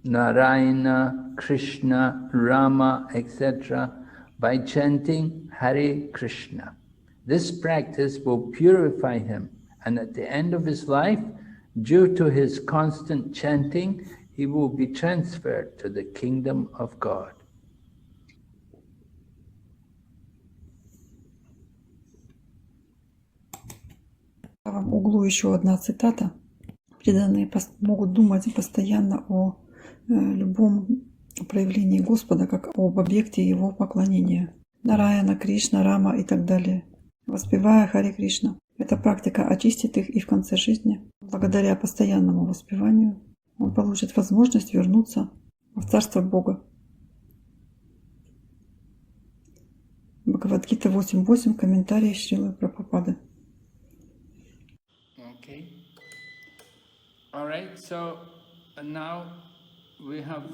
A: Narayana, Krishna, Rama, etc., by chanting Hare Krishna. This practice will purify him, and at the end of his life, due to his constant chanting, he will be transferred to the kingdom of God.
B: В правом углу еще одна цитата. Преданные могут думать постоянно о любом проявлении Господа, как об объекте его поклонения. Нараяна, Кришна, Рама и так далее. Воспевая Харе Кришна. Эта практика очистит их, и в конце жизни, благодаря постоянному воспеванию, он получит возможность вернуться в Царство Бога. Бхагавад-гита 8.8, комментарий Шрилы Прабхупады.
A: Okay. All right. So now we have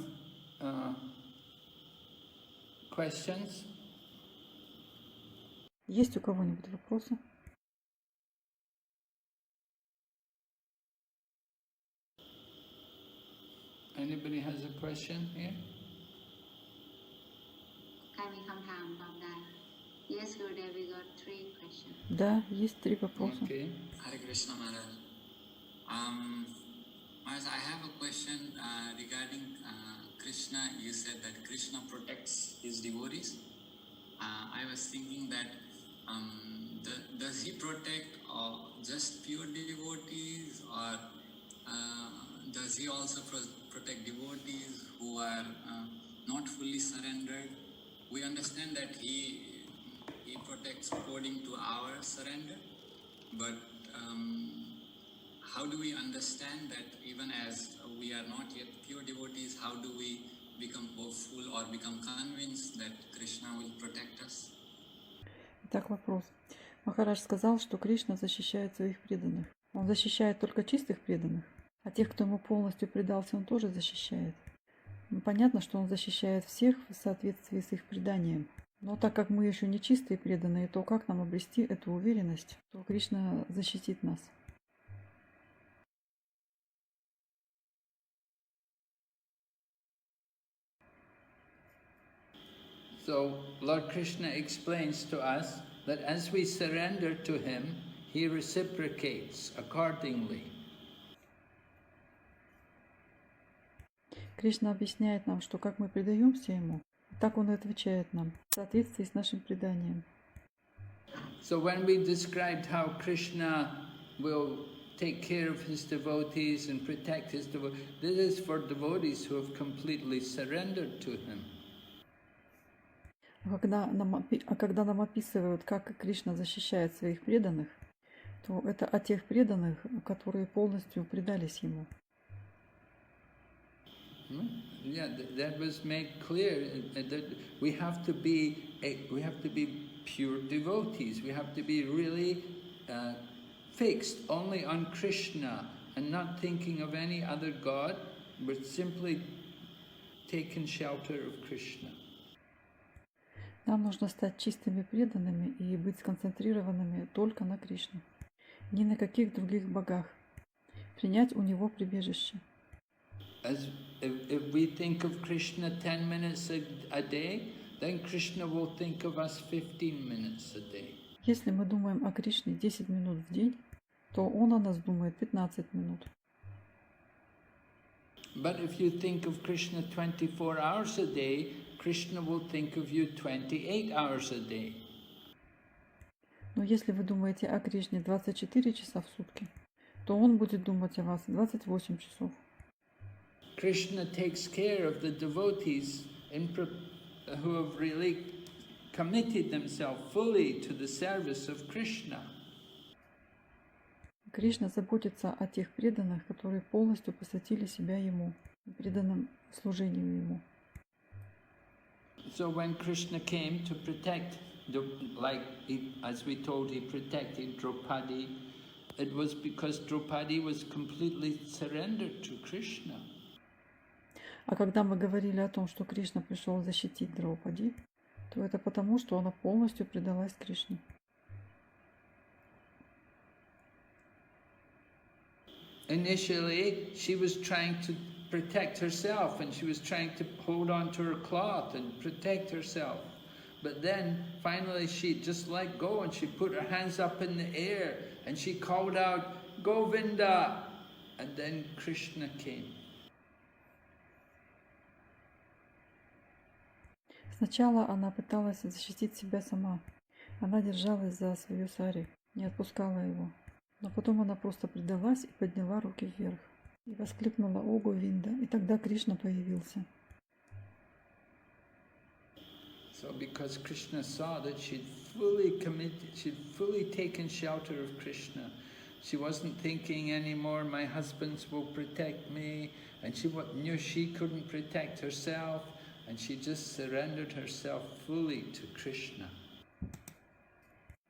A: questions.
B: Есть у кого-нибудь вопросы?
A: Anybody has a question here?
C: ใครมีคำถามตอบได้ Yes, Gurudev, we got 3 questions.
B: Да, есть 3 вопроса.
A: Okay.
D: Hare Krishna Maharaj. Maharaj, I have a question regarding Krishna. You said that Krishna protects his devotees. I was thinking that does he protect just pure devotees, or does he also protect devotees who are not fully surrendered? We understand that he protects according to our surrender, but how do we understand that even as we are not yet pure devotees, how do we become hopeful or become convinced that Krishna will protect us?
B: Итак, вопрос. Махарадж сказал, что Кришна защищает своих преданных. Он защищает только чистых преданных, а тех, кто ему полностью предался, он тоже защищает. Понятно, что Он защищает всех в соответствии с их преданием. Но так как мы еще не чистые преданные, то как нам обрести эту уверенность, что Кришна защитит нас?
A: So Lord Krishna explains to us that as we surrender to Him, He reciprocates accordingly.
B: Кришна объясняет нам, что как мы предаемся Ему, так Он и отвечает нам в соответствии с нашим преданием.
A: So when we described how Krishna will take care of His devotees and protect His devotees, this is for devotees who have completely surrendered to Him.
B: Когда нам описывают, как Кришна защищает своих преданных, то это о тех преданных, которые полностью предались Ему.
A: Yeah, that was made clear that we have to be pure devotees. We have to be really fixed only on Krishna and not thinking of any other god, but simply taking shelter of Krishna.
B: Нам нужно стать чистыми преданными и быть сконцентрированными только на Кришне, ни на каких других богах, принять у Него прибежище.
A: If we think of Krishna 10 minutes a day, then Krishna will think of us 15 minutes a day.
B: Если мы думаем о Кришне 10 минут в день, то Он о нас думает 15 минут.
A: But if you think of Krishna 24 hours a day, Krishna will think of you 28 hours a day.
B: Но если вы думаете о Кришне 24 часа в сутки, то Он будет думать о вас 28 часов.
A: Krishna takes care of the devotees who have really committed themselves fully to the service of Krishna.
B: Кришна заботится о тех преданных, которые полностью посвятили себя Ему, преданным служению Ему.
A: So when Krishna came to protect, as we told, he protected Draupadi, it was because Draupadi was completely surrendered to Krishna.
B: А когда мы говорили о том, что Кришна пришел защитить Драупади, то это потому, что она полностью предалась Кришне.
A: Initially, she was trying to protect herself and she was trying to hold on to her cloth and protect herself. But then finally she just let go and she put her hands up in the air and she called out, Govinda! And then Krishna came.
B: Сначала она пыталась защитить себя сама. Она держалась за свою сари, не отпускала его. Но потом она просто предалась и подняла руки вверх. И воскликнула «О, Говинда!» И тогда Кришна появился.
A: So because Krishna saw that she'd fully committed, she'd fully taken shelter of Krishna, she wasn't thinking anymore, my husbands will protect me, and she knew she couldn't protect herself, and she just surrendered herself fully to Krishna.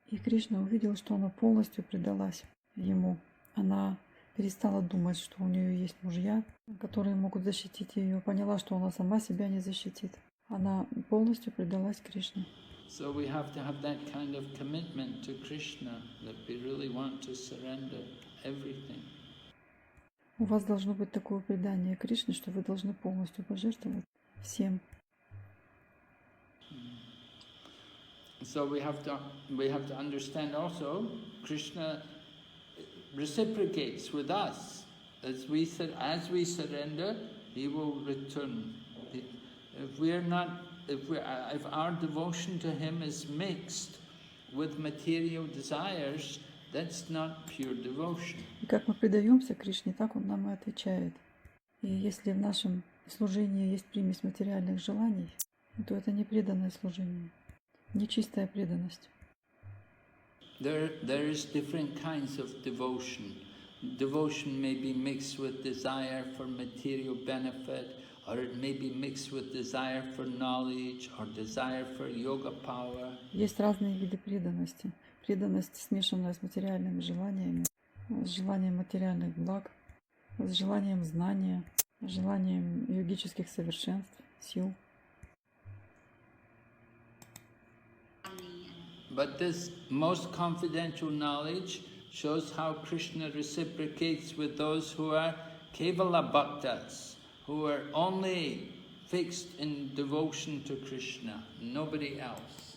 B: И Кришна увидел, что она полностью предалась ему. Она перестала думать, что у нее есть мужья, которые могут защитить ее. Поняла, что она сама себя не защитит. Она полностью предалась Кришне.
A: So we have to have that kind of commitment to Krishna, that we really want to surrender everything.
B: У вас должно быть такое предание Кришне, что вы должны полностью пожертвовать всем.
A: So we have to understand also, Krishna reciprocates with us. As we surrender, He will return. If our devotion to Him is mixed with material desires, that's not pure devotion.
B: И как мы предаемся Кришне, так Он нам и отвечает. И если в нашем служении есть примесь материальных желаний, то это не преданное служение, не чистая преданность.
A: There is different kinds of devotion. Devotion may be mixed with desire for material benefit, or it may be mixed with desire for knowledge, or desire for yoga power.
B: Есть разные виды преданности. Преданность, смешанная с материальными желаниями, с желанием материальных благ, с желанием знания, желанием йогических совершенств, сил.
A: But this most confidential knowledge shows how Krishna reciprocates with those who are Kevala Bhaktas, who are only fixed in devotion to Krishna, nobody else.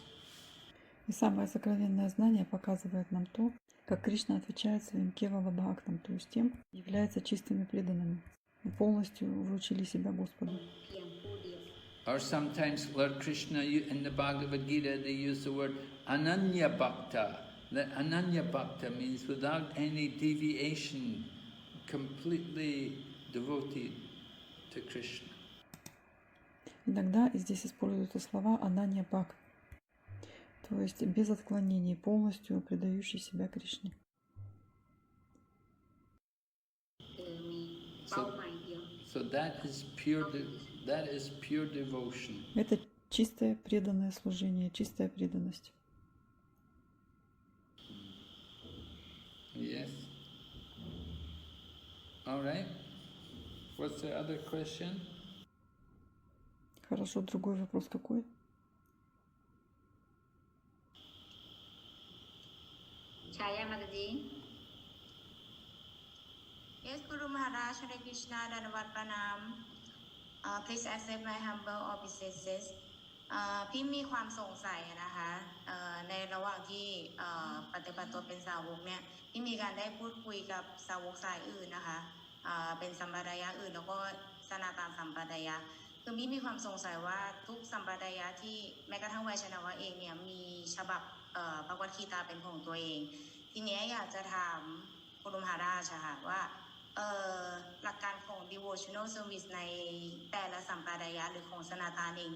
B: И самое сокровенное знание показывает нам то, как Кришна отвечает своим кевала бхактам, то есть тем, являются чистыми преданными, и полностью вручили себя Господу.
A: Or sometimes Lord Krishna, in the Bhagavad-gita, they use the word Ananya Bhakta. That Ananya Bhakta means without any deviation, completely devoted to Krishna.
B: Иногда и здесь используются слова «ананья бхакта», то есть без отклонений, полностью предающий себя Кришне.
A: So that is pure devotion.
B: Это чистое преданное служение, чистая преданность.
A: Yes. All right. What's the other question?
B: Хорошо, другой вопрос какой?
C: Chaya Mataji. Yes, Guru Maharaj, Hare Krishna, Dandavat Pranam. Please accept my humble obeisances. พี่มีความสงสัยนะคะในระหว่างที่ปฏิบัติตัวเป็นสาวกเนี่ยพี่มีการได้พูดคุยกับสาวกสายอื่นนะคะเป็นสัมปรายะอื่นแล้วก็สนาตานสัมปรายะคือพี่มีความสงสัยว่าทุกสัมปรายะที่แม้กระทั่งไวชนวะเองเนี่ยมีฉบับพระวัตคีตาเป็นของตัวเองทีนี้อยากจะถามคุณมหาราชค่ะว่าหลักการของ devotional service ในแต่ละสัมปรายะหรือของสนาตานเอง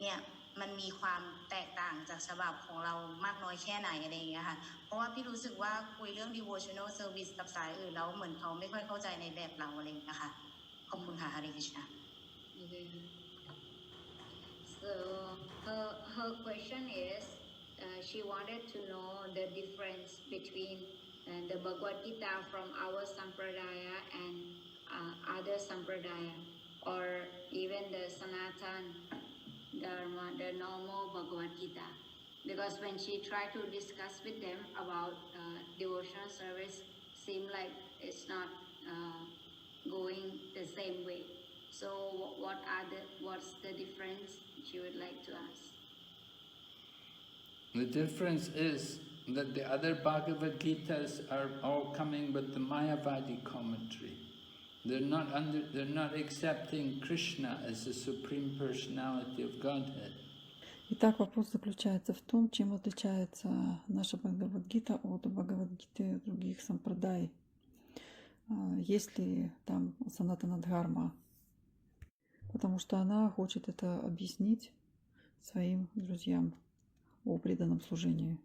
C: เนี่ยมันมีความแตกต่างจากฉบับของเรามากน้อยแค่ไหนอะไรอย่างเงี้ยค่ะเพราะว่าพี่รู้สึกว่าคุยเรื่อง devotional service กับสายอื่นแล้วเหมือนเขาไม่ค่อยเข้าใจในแบบเราอะไรอย่างเงี้ยค่ะขอบคุณค่ะ Hare Krishna.
E: So her question is she wanted to know the difference between the Bhagavad-gita from our sampradaya and other sampradaya, or even the Sanatan Dharma, the normal Bhagavad-gita. Because when she tried to discuss with them about devotional service, seemed like it's not going the same way. So what's the difference she would like to ask?
A: The difference is that the other Bhagavad-gitas are all coming with the Mayavadi commentary. They're not accepting Krishna as the Supreme Personality of Godhead.
B: Итак, вопрос заключается в том, чем отличается наша Бхагавад-гита от Бхагавад-гиты других сампрадай. Есть ли там Санатана Дхарма? Потому что она хочет это объяснить своим друзьям о преданном служении.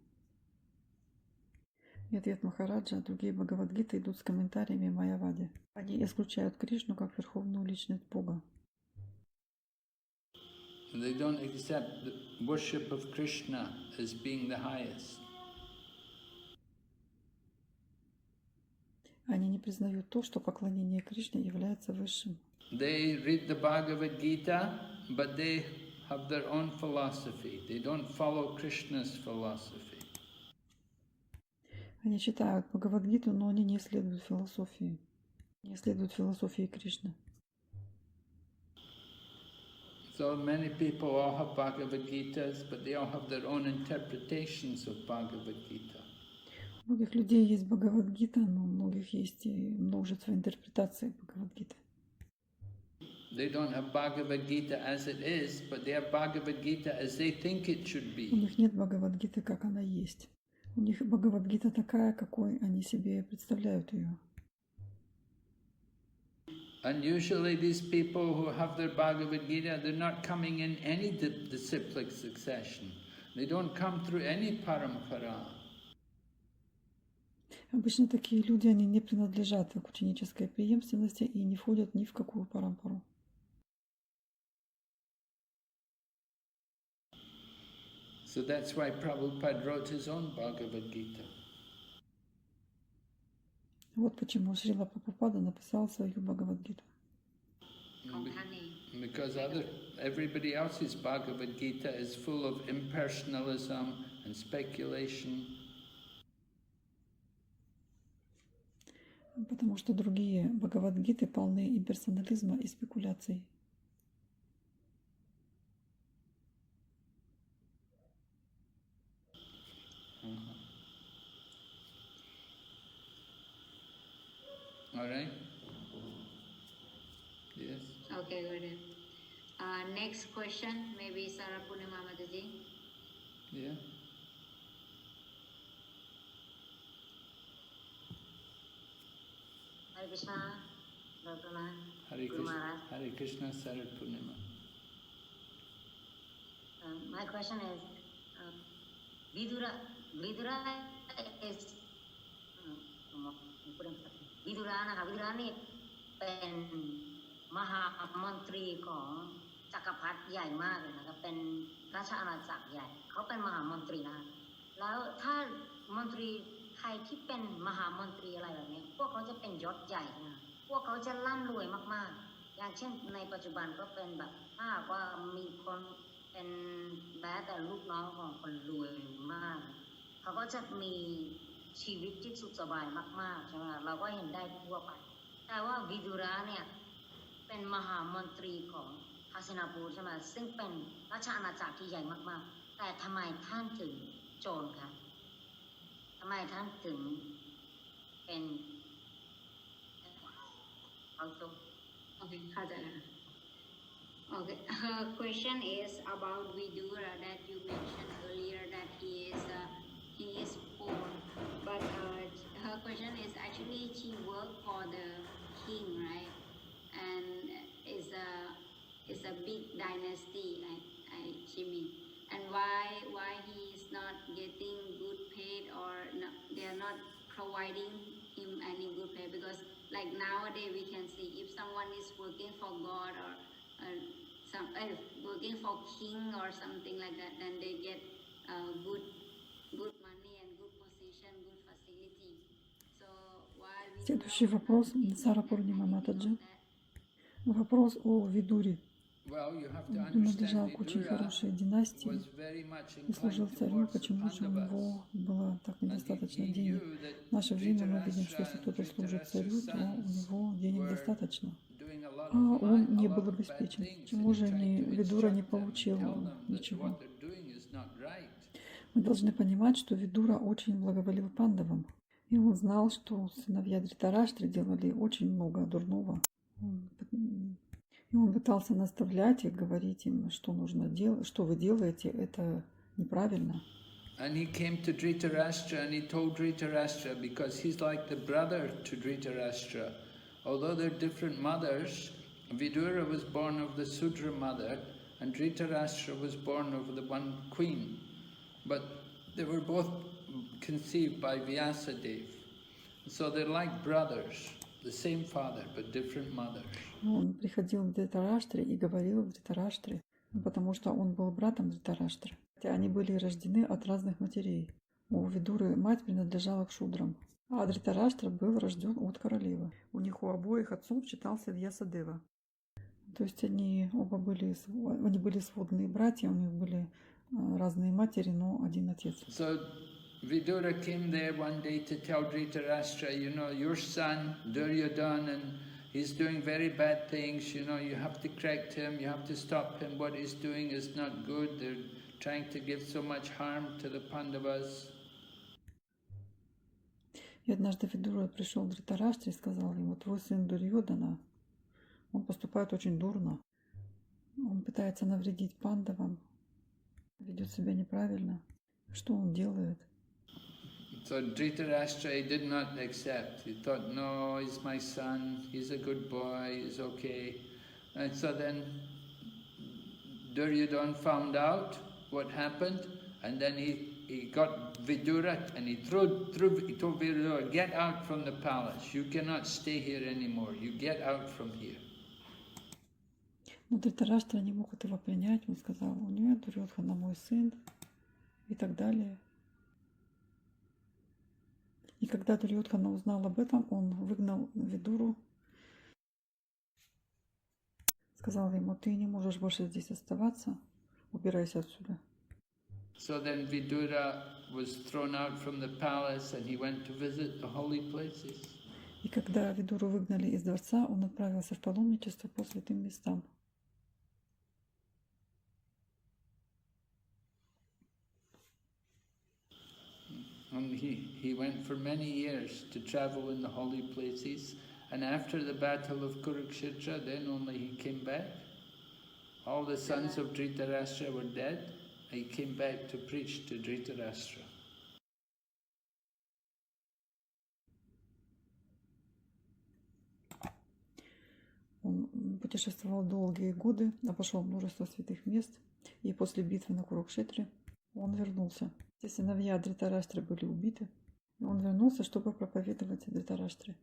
B: И ответ Махараджа: другие Бхагавад-гиты идут с комментариями Майявади. Они исключают Кришну как верховную личность Бога.
A: They don't accept the worship of Krishna as being the highest.
B: Они не признают то, что поклонение Кришне является высшим.
A: They read the Bhagavad-gita, but they have their own philosophy. They don't follow Krishna's philosophy.
B: Они читают Бхагавад-гиту, но они не следуют философии. Не следуют философии Кришны.
A: So many people all have Bhagavad-gitas, but they all have their own interpretations of Bhagavad-gita.
B: У многих людей есть Бхагавад-гита, но у многих есть и множество интерпретаций Бхагавад-гиты.
A: They don't have Bhagavad-gita as it is, but they have Bhagavad-gita as they think it should
B: У
A: be.
B: них нет Бхагавад-гиты, как она есть. У них Бхагавад-гита такая, какой они себе представляют ее.
A: And usually these people who have their Bhagavad-gita, they're not coming in any disciplic succession. They don't come through any parampara.
B: Обычно такие люди, они не принадлежат к ученической преемственности и не входят ни в какую парампару.
A: So that's why Prabhupada wrote his own Bhagavad-gita.
B: Вот почему Шрила Прабхупада написал свою Бхагавад-гиту.
E: ของท่านเอง
A: Because everybody else's Bhagavad-gita is full of impersonalism and speculation.
B: Потому что другие Бхагавад-гиты полны имперсонализма и спекуляций.
A: All right? Yes.
E: Okay, got it. Next question, maybe Sarah Purnima Mataji.
A: Yeah.
C: Hare Krishna, Dr.
A: Hare Krishna Sarat Purnima.
C: My question is, Vidura is Vidura นะคะ Vidura นี่เป็นมหามนตรีของจักรพรรดิใหญ่มากเลยนะคะเป็นราชอาณาจักรใหญ่เขาเป็นมหามนตรีนะคะแล้วถ้ามนตรีใครที่เป็นมหามนตรีอะไรแบบนี้พวกเขาจะเป็นยศใหญ่นะพวกเขาจะร่ำรวยมากๆอย่างเช่นในปัจจุบันก็เป็นแบบถ้าหากว่ามีคนเป็นแม้แต่ลูกน้องของคนรวยมากเขาก็จะมีชีวิตที่สุขสบายมากๆใช่ไหมเราก็เห็นได้ทั่วไปแต่ว่าวิดุระเนี่ยเป็นมหามนตรีของฮาสินาปูใช่ไหมซึ่งเป็นราชอาณาจักรที่ใหญ่มากๆแต่ทำไมท่านถึงโจรคะทำไมท่านถึงเป็นเอาโจร
E: Okay, เข้าใจแล้ว Okay, her question is about Vidura that you mentioned earlier that he is poor, but her question is actually she worked for the king, right? And it's a big dynasty, she mean. And why he is not getting good paid or no, they are not providing him any good pay? Because like nowadays we can see if someone is working for God or working for king or something like that, then they get good money and good position, good facility. So why we
B: Следующий вопрос, Сара Пурнима Матаджи. Вопрос о Видуре.
A: Well, you have to
B: Он
A: understand
B: принадлежал к очень
A: Vidura
B: хорошей династии
A: was very much
B: и служил
A: inclined
B: царю,
A: towards the
B: почему же у
A: Pandavas.
B: него было так
A: And
B: недостаточно
A: he
B: денег.
A: knew that
B: В наше время мы видим, что
A: Dhritarashtra
B: если
A: and
B: кто-то служит царю,
A: Dhritarashtra's
B: то у
A: sons
B: него денег
A: were
B: достаточно.
A: doing a lot
B: А
A: of
B: он не
A: a
B: был
A: lot of bad
B: обеспечен.
A: things,
B: Почему
A: and
B: же
A: he tried to
B: Видура не
A: instruct them and
B: получил
A: tell them that
B: ничего?
A: what they're doing is not right.
B: Мы должны понимать, что Видура очень благоволил пандавам. И он знал, что сыновья Дритараштры делали очень много дурного. И он пытался наставлять их, говорить им, что нужно делать, что вы делаете, это неправильно.
A: And he came to Dhritarashtra and he told Dhritarashtra, because he's like the brother to Dhritarashtra. Although they're different mothers, Vidura was born of the Sudra mother and Dhritarashtra was born of the one queen. But they were both conceived by Vyasadeva. So they're like brothers, the same father but different mothers.
B: Он приходил к Дритараштре и говорил Дритараштре, потому что он был братом Дритараштры. Хотя они были рождены от разных матерей. У Видуры мать принадлежала к шудрам, а Дритараштра был рожден от королевы. У них у обоих отцом считался Вьясадева. То есть они были сводные братья, у них были разные матери, но один отец.
A: So Vidura came there one day to tell Dhritarashtra, you know, your son Duryodhana, he's doing very bad things, you know, you have to correct him, you have to stop him, what he's doing is not good, they're trying to give so much harm to the Pandavas.
B: И однажды Видура пришел к Дритараштре и сказал ему: твой сын Дурьодана, он поступает очень дурно, он пытается навредить пандавам, ведет себя неправильно. Что он делает?
A: So Dhritarashtra did not accept. He thought, no, he's my son, he's a good boy, he's okay. And so then Duryodhana found out what happened, and then he got Vidura and he told Vidura, get out from the palace, you cannot stay here anymore, you get out from here.
B: Но Дритараштра не мог этого принять, он сказал: нет, Дурьодхана мой сын, и так далее. И когда Дурьодхана узнал об этом, он выгнал Видуру сказал ему: ты не можешь больше здесь оставаться, убирайся отсюда.
A: So then Vidura was thrown out from the palace and he went to visit the holy places.
B: И когда Видуру выгнали из дворца, он отправился в паломничество по святым местам.
A: And he went for many years to travel in the holy places, and after the battle of Kurukshetra, then only he came back. All the sons of Dhritarashtra were dead. He came back to preach to Dhritarashtra.
B: Он путешествовал долгие годы, обошел множество святых мест, и после битвы на Курукшетре он вернулся. Все сыновья Дритараштры были убиты, и он вернулся, чтобы проповедовать Дритараштре.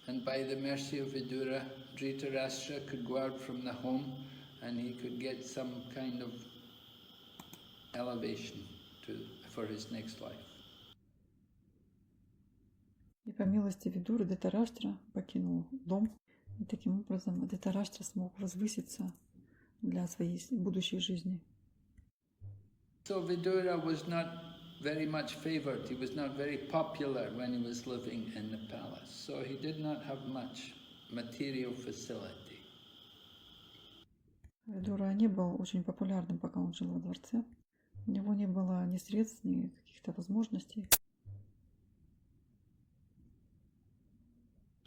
A: And by the mercy of Vidura, Dhritarashtra could go out from the home and he could get some kind of elevation for his next life.
B: И по милости Видуры Дритараштра покинул дом, и таким образом Дритараштра смог возвыситься для своей будущей жизни.
A: So Vidura was not very much favored. He was not very popular when he was living in the palace. So he did not have much material facility.
B: Видура не был очень популярным, пока он жил во дворце. У него не было ни средств, ни каких-то возможностей.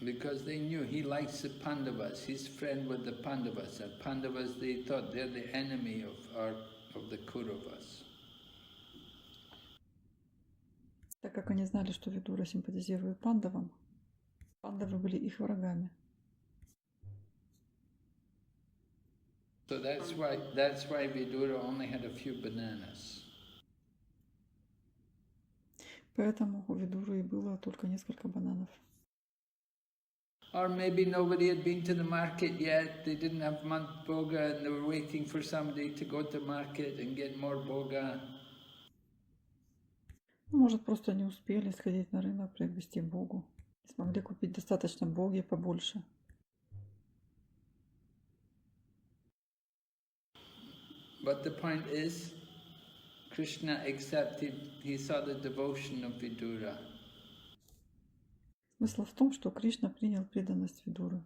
A: Because they knew he likes the Pandavas. He's friend with the Pandavas. And Pandavas, they thought they're the enemy of the Kauravas.
B: Так как они знали, что Видура симпатизирует пандавам, пандавы были их врагами.
A: So that's why Vidura only had a few bananas.
B: Поэтому у Видуры и было только несколько бананов.
A: Or maybe nobody had been to the market yet. They didn't have month boga and they were waiting for somebody to go to market and get more boga.
B: Может, просто не успели сходить на рынок, приобрести богу. Не смогли купить достаточно боги побольше.
A: But the point is, Krishna accepted, he saw the devotion of Vidura.
B: Смысл в том, что Кришна принял преданность Видуры.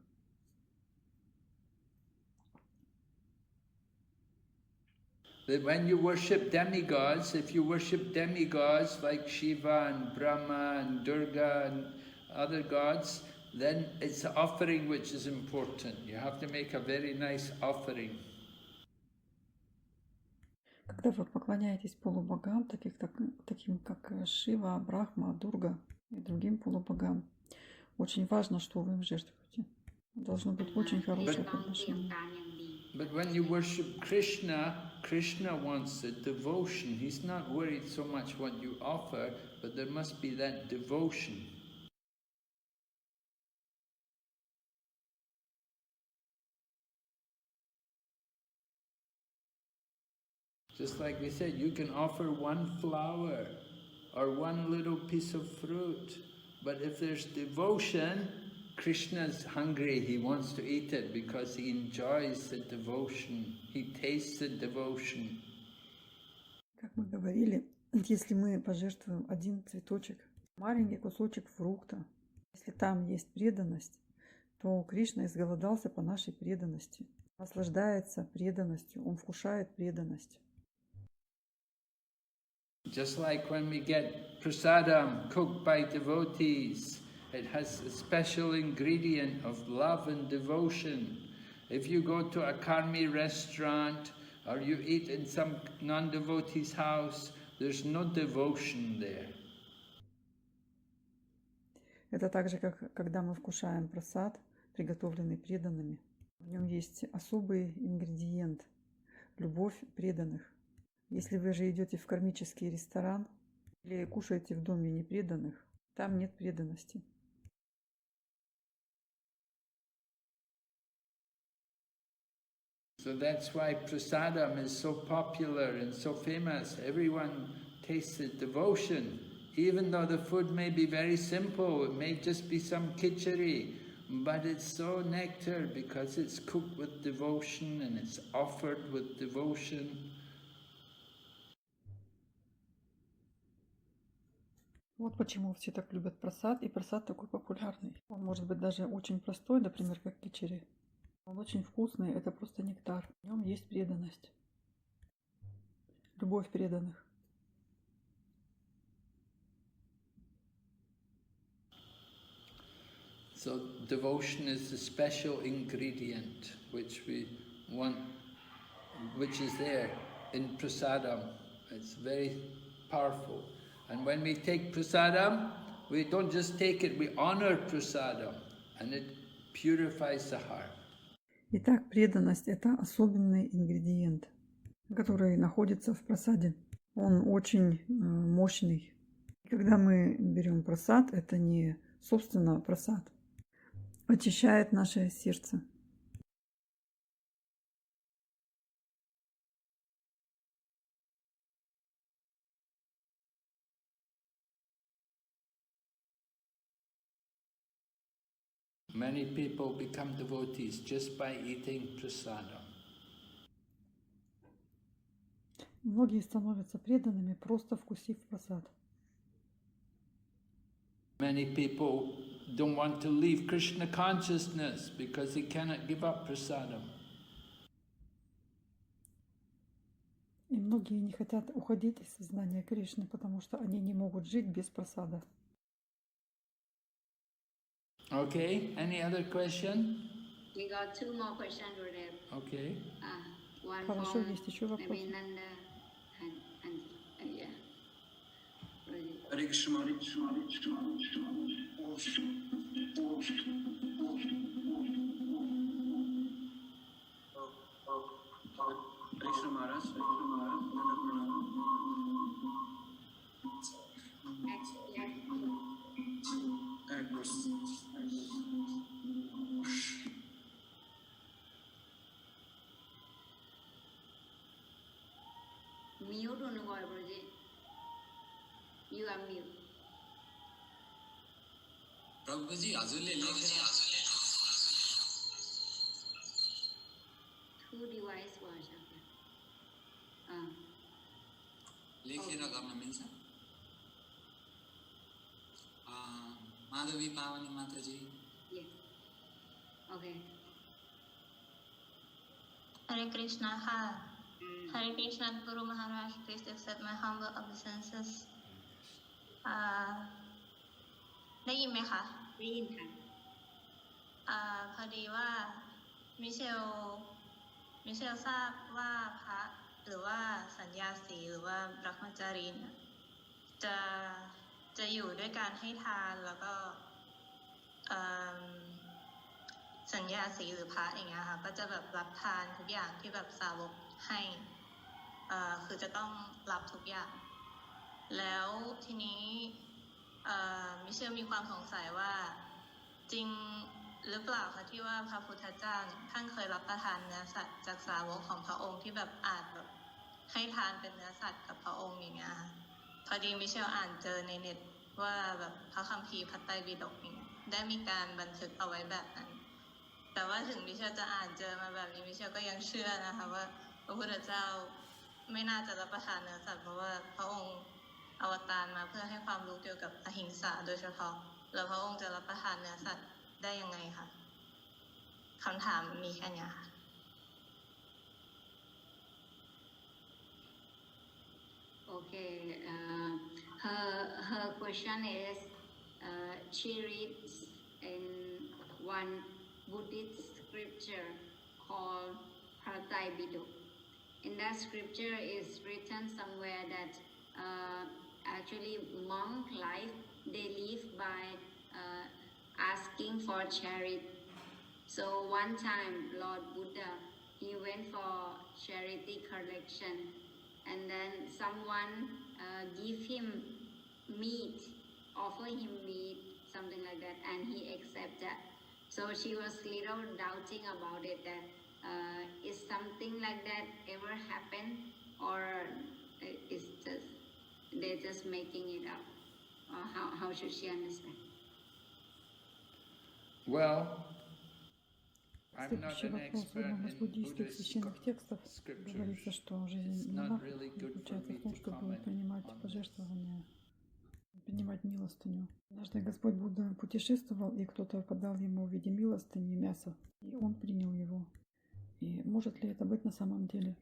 A: That when you worship demigods, if you worship demigods like Shiva and Brahma and Durga and other gods, then it's the offering which is important. You have to make a very nice offering.
B: Когда вы поклоняетесь полубогам, таким как Шива, Брахма, Дурга и другим полубогам, очень важно, что вы им жертвуете. Должно быть очень хорошее подношение.
A: But when you worship Krishna, Krishna wants the devotion. He's not worried so much what you offer, but there must be that devotion. Just like we said, you can offer one flower or one little piece of fruit, but if there's devotion, Krishna's hungry, he wants to eat it because he enjoys the devotion, he tastes the devotion.
B: Как мы говорили, если мы пожертвуем один цветочек, маленький кусочек фрукта, если там есть преданность, то Кришна изголодался по нашей преданности, наслаждается преданностью, он вкушает преданность.
A: Just like when we get prasadam cooked by devotees, it has a special ingredient of love and devotion. If you go to a karmi restaurant or you eat in some non-devotee's house, there's no devotion there.
B: Это так же, как когда мы вкушаем прасад, приготовленный преданными. В нем есть особый ингредиент – любовь преданных. Если вы же идете в кармический ресторан или кушаете в доме непреданных, там нет преданности.
A: So that's why prasadam is so popular and so famous. Everyone tastes the devotion. Even though the food may be very simple, it may just be some khichdi, But it's so nectar because it's cooked with devotion and it's offered with devotion.
B: Вот почему все так любят прасад, и прасад такой популярный. Он может быть даже очень простой, например, как кичери. Он очень вкусный, это просто нектар. В нем есть преданность. Любовь преданных.
A: So devotion is the special ingredient which we want, which is there in prasadam. It's very powerful. And when we take prasadam, we don't just take it, we honor prasadam, and it purifies the heart.
B: Итак, преданность – это особенный ингредиент, который находится в прасаде. Он очень мощный. Когда мы берем прасад, это не собственно прасад. Очищает наше сердце.
A: Many people become devotees just by eating prasadam.
B: Многие становятся преданными, просто вкусив прасад.
A: Many people don't want to leave Krishna consciousness because they cannot give up prasadam.
B: И многие не хотят уходить из сознания Кришны, потому что они не могут жить без прасада.
D: Okay, any other question?
E: We got two more questions, Gurudev.
D: Okay.
E: One
B: Хорошо,
E: from
B: есть еще
E: maybe
B: вопросы?
E: Nanda and yeah.
F: Hare Krishna. Hare Krishna Maharaj.
E: Mute on the Guruji. You are mute.
D: Prabhuji, Azule Lekhera.
E: Two device version.
D: Lekhera गर्न मिल्छ माधवी पावनी माताजी
E: Yes. Okay.
C: Hare Krishna, ha. Hare Krishna, Guru Maharaj, please accept my humble obeisances. ได้ยินไหมคะ
E: ได้ยินค่ะ
C: พอดีว่ามิเชลทราบว่าพระหรือว่าสัญญาสีหรือว่าบรัคมจารีนจะอยู่ด้วยการให้ทานแล้วก็สัญญาสีหรือพระอย่างเงี้ยค่ะก็จะแบบรับทานทุกอย่างที่แบบสาวกให้คือจะต้องรับทุกอย่างแล้วทีนี้มิเชลมีความสงสัยว่าจริงหรือเปล่าคะที่ว่าพระพุทธเจ้าท่านเคยรับประทานเนื้อสัตว์จากสาวกของพระองค์ที่แบบอาจแบบให้ทานเป็นเนื้อสัตว์กับพระองค์อย่างเงี้ยค่ะพอดีมิเชลอ่านเจอในเน็ตว่าแบบพระคัมภีร์พระไตรปิฎกเนี่ยได้มีการบันทึกเอาไว้แบบนั้นแต่ว่าถึงมิเชลจะอ่านเจอมาแบบนี้มิเชลก็ยังเชื่อนะคะว่าพระพุทธเจ้าไม่น่าจะรับประทานเนื้อสัตว์เพราะว่าพระองค์อวตารมาเพื่อให้ความรู้เกี่ยวกับอหิงสาโดยเฉพาะแล้วพระองค์จะรับประทานเนื้อสัตว์ได้ยังไงคะคำถามมีแค่นี้ค่ะ
E: Okay. Her question is, she reads in one Buddhist scripture called Bhakti Biduk. In that scripture is written somewhere that actually monk life they live by asking for charity. So one time Lord Buddha he went for charity collection, and then someone give him meat, offer him meat, something like that, and he accepted. So she was little doubting about it, that is something like that ever happen, or is just they're just making it up, or how should she understand?
A: Well, I'm not
B: Следующий
A: an
B: вопрос. В
A: expert
B: одном из
A: in
B: буддийских
A: Buddhist
B: священных текстов говорится,
A: scriptures.
B: что жизнь
A: It's
B: монаха
A: not really good for
B: заключается
A: me
B: в том,
A: to
B: чтобы
A: comment
B: принимать
A: on this.
B: пожертвования, принимать милостыню. Однажды Господь Будда путешествовал, и кто-то подал ему в виде милостыни мясо, и он принял его. И может ли это быть на самом деле?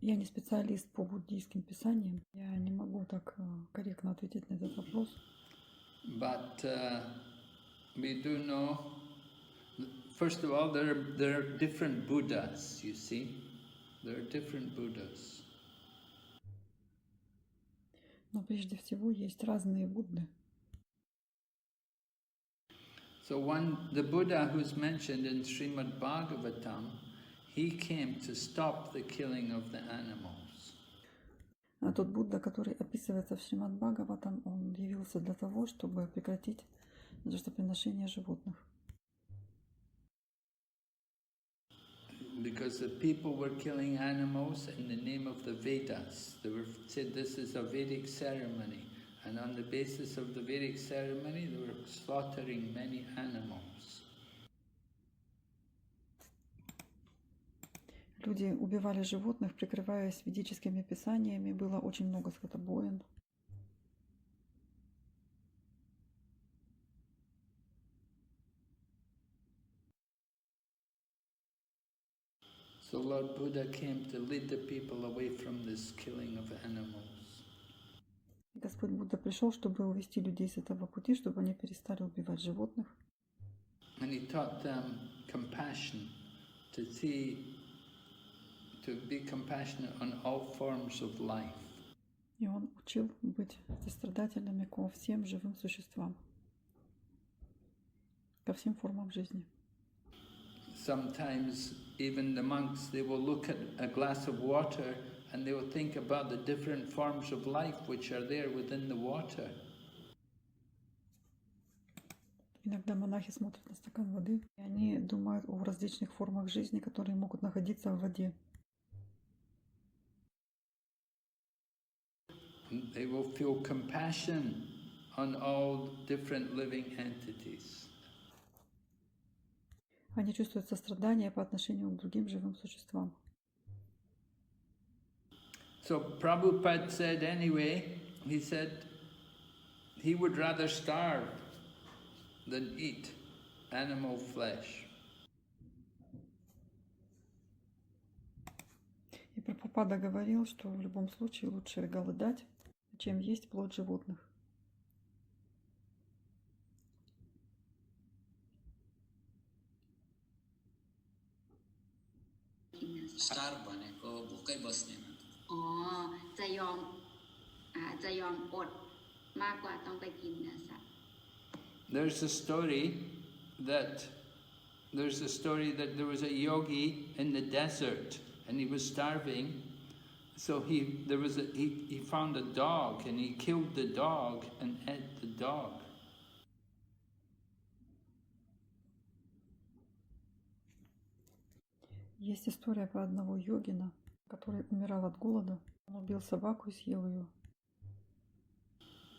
B: Я не специалист по буддийским писаниям, я не могу так корректно ответить на этот вопрос.
A: But we do know, first of all, there are different Buddhas, you see. There are different Buddhas.
B: Но прежде всего есть разные Будды.
A: So the Buddha who's mentioned in Srimad Bhagavatam, he came to stop the killing of the animals.
B: А тот Будда, который описывается в Шримад Бхагаватам, он явился для того, чтобы прекратить жертвоприношение животных.
A: Because the people were killing animals in the name of the Vedas. They said this is a Vedic ceremony. And on the basis of the Vedic ceremony, they were slaughtering many animals.
B: Люди убивали животных, прикрываясь ведическими писаниями, было очень много скотобоин.
A: So Lord Buddha came to lead the people away from this killing of animals.
B: Господь Будда пришел, чтобы увести людей с этого пути, чтобы они перестали убивать животных.
A: And he taught them compassion, to be compassionate on all forms of life.
B: И он учил быть сострадательными ко всем живым существам, ко всем формам жизни.
A: Sometimes even the monks, they will look at a glass of water and they will think about the different forms of life which are there within the water.
B: Иногда монахи смотрят на стакан воды, и они думают о различных формах жизни, которые могут находиться в воде.
A: They will feel compassion on all different living entities.
B: Они чувствуют сострадание по отношению к другим живым существам.
A: So Prabhupada said anyway, he said he would rather starve than eat animal flesh.
B: И Прабхупада говорил, что в любом случае лучше голодать, чем есть плоть животных.
D: Starve भनेको भोकै बस्ने मात्र
E: อ๋อจะยอมอดมากกว่าต้องไปกินเนื้อสัตว์
A: There's a story that there was a yogi in the desert and he was starving. So he found a dog and he killed the dog and ate the dog.
B: Есть история про одного йогина, который умирал от голода. Он убил собаку и съел ее.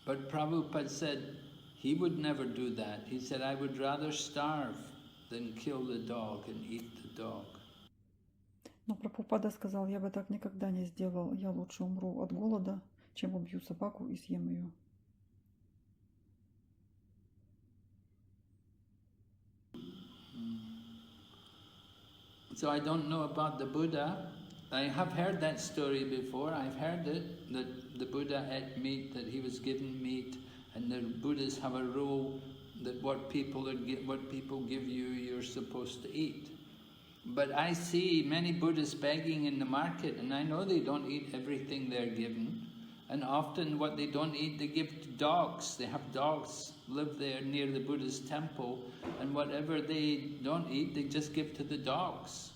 A: But Prabhupada said he would never do that. He said, I would rather starve than kill the dog and eat the dog.
B: Но Прабхупада сказал, я бы так никогда не сделал. Я лучше умру от голода, чем убью собаку и съем ее.
A: So I don't know about the Buddha. I have heard that story before. I've heard it, that the Buddha ate meat, that he was given meat, and the Buddhists have a rule that what people give you, you're supposed to eat. But I see many Buddhists begging in the market, and I know they don't eat everything they're given. And often what they don't eat, they give to dogs. They have dogs live there near the Buddha's temple, and whatever they don't eat, they just give to the dogs.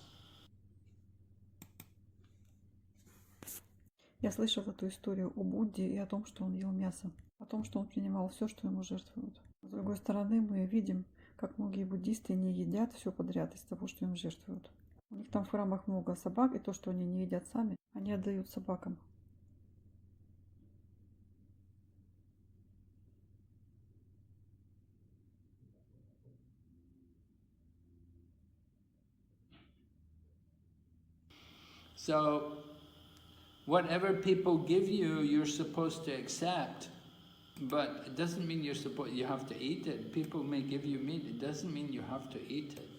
B: Я слышал эту историю о Будде и о том, что он ел мясо, о том, что он принимал все, что ему жертвуют. С другой стороны, мы видим, как многие буддисты не едят все подряд из того, что им жертвуют. У них там в храмах много собак, и то, что они не едят сами, они отдают собакам.
A: So, whatever people give you, you're supposed to accept, but it doesn't mean you have to eat it. People may give you meat, it doesn't mean you have to eat it.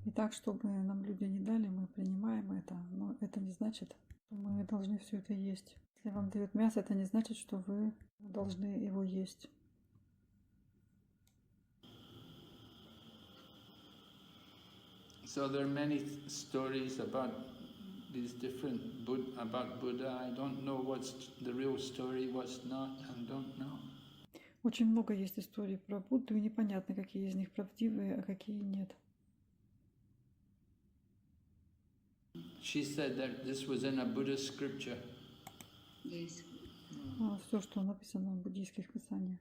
B: И так, чтобы нам люди не дали, мы принимаем это, но это не значит, что мы должны все это есть. Если вам дают мясо, это не значит, что вы должны его есть.
A: So there are many stories about these different about Buddha. I don't know what's the real story, what's not. I don't know.
B: Очень много есть историй про Будду, и непонятно, какие из них правдивые, а какие нет.
A: She said that this was in a Buddhist scripture.
E: Yes.
B: Все, что написано в буддийских писаниях.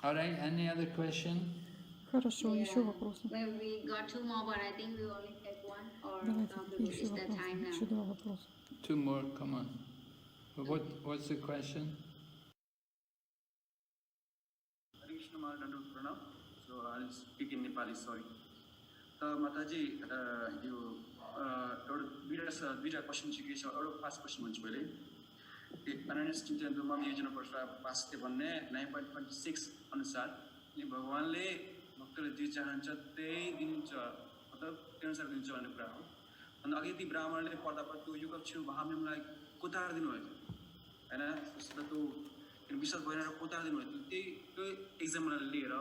A: All right, any other question?
B: Хорошо, еще вопросы.
E: Well, we got two more, but I think we only take one, or
B: Давайте
E: because
B: еще
E: it's the
B: вопросы.
E: time now.
B: Еще два вопроса.
A: Two more, come on. What's the question?
F: Hare Krishna Maharadж Pranam. So I'll speak in Nepali, sorry. Mataji, यो एउटा दुईटा question चाहिँ के छ एउटा first question भन्छु मैले अनानिस चिन्तनमा योजना प्रस्ताव पास्ते भन्ने 9.26 अनुसार भगवानले भक्तले जे चाहन्छ त्यही दिन्छ मतलब त्यो अनुसार दिन्छ भन्ने कुरा हो अनि अघि ती ब्राह्मणले पढ्दा त्यो युग छु भावनालाई कोतार दिनुभयो हैन त्यसले त्यो विश्वास भएन र कोतार दिनुभयो त्यही त्यो एक्जाम्पल लिएर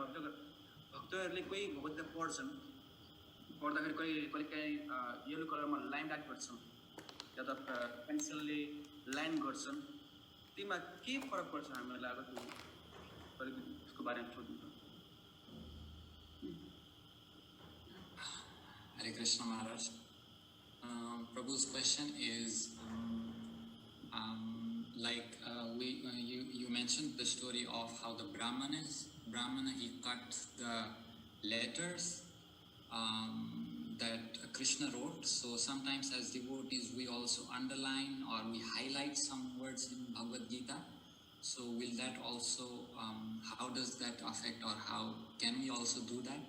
F: भक्तहरूले कोही भगवत पढ्छन् पढ्दाखेरि कहिले येलो कलरमा लाइन राख गर्छन् या त पेन्सिलले लाइन गर्छन् त्यसमा के फरक पर्छ हामीलाई लाग्यो त्यो त्यसको बारेमा सोध्नु
D: Hare Krishna Maharaj. Prabhu's question is you mentioned the story of how the Brahmana he cut the letters that Krishna wrote. So sometimes as devotees we also underline or we highlight some words in Bhagavad-gita. So will that also, how does that affect or how can we also do that?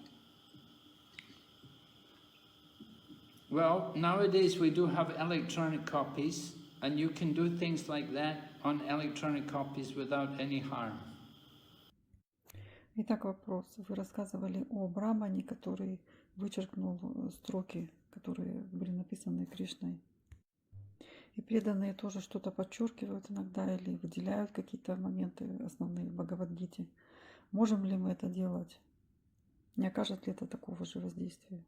A: Well, nowadays we do have electronic copies and you can do things like that on electronic copies without any harm.
B: Итак, вопрос. Вы рассказывали о Брахмане, который вычеркнул строки, которые были написаны Кришной. И преданные тоже что-то подчеркивают иногда или выделяют какие-то моменты основные в Бхагавад-гите. Можем ли мы это делать? Не окажет ли это такого же воздействия?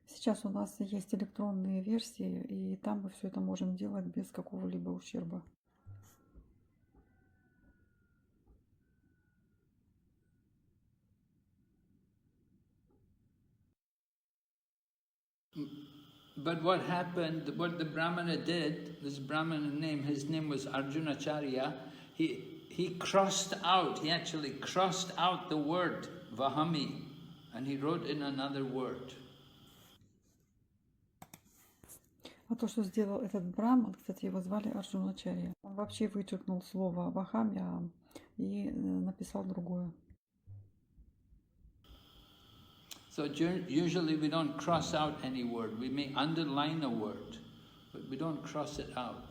B: Сейчас у нас есть электронные версии, и там мы все это можем делать без какого-либо ущерба.
A: But what happened, what the Brahmana did, this Brahmana name, his name was Arjunacharya, he crossed out, he actually crossed out the word Vahami and he wrote in another word.
B: А то, что сделал этот Брахман, кстати, его звали Арджуначарья, он вообще вычеркнул слово Вахами и написал другое.
A: So usually we don't cross out any word. We may underline a word, but we don't cross it out.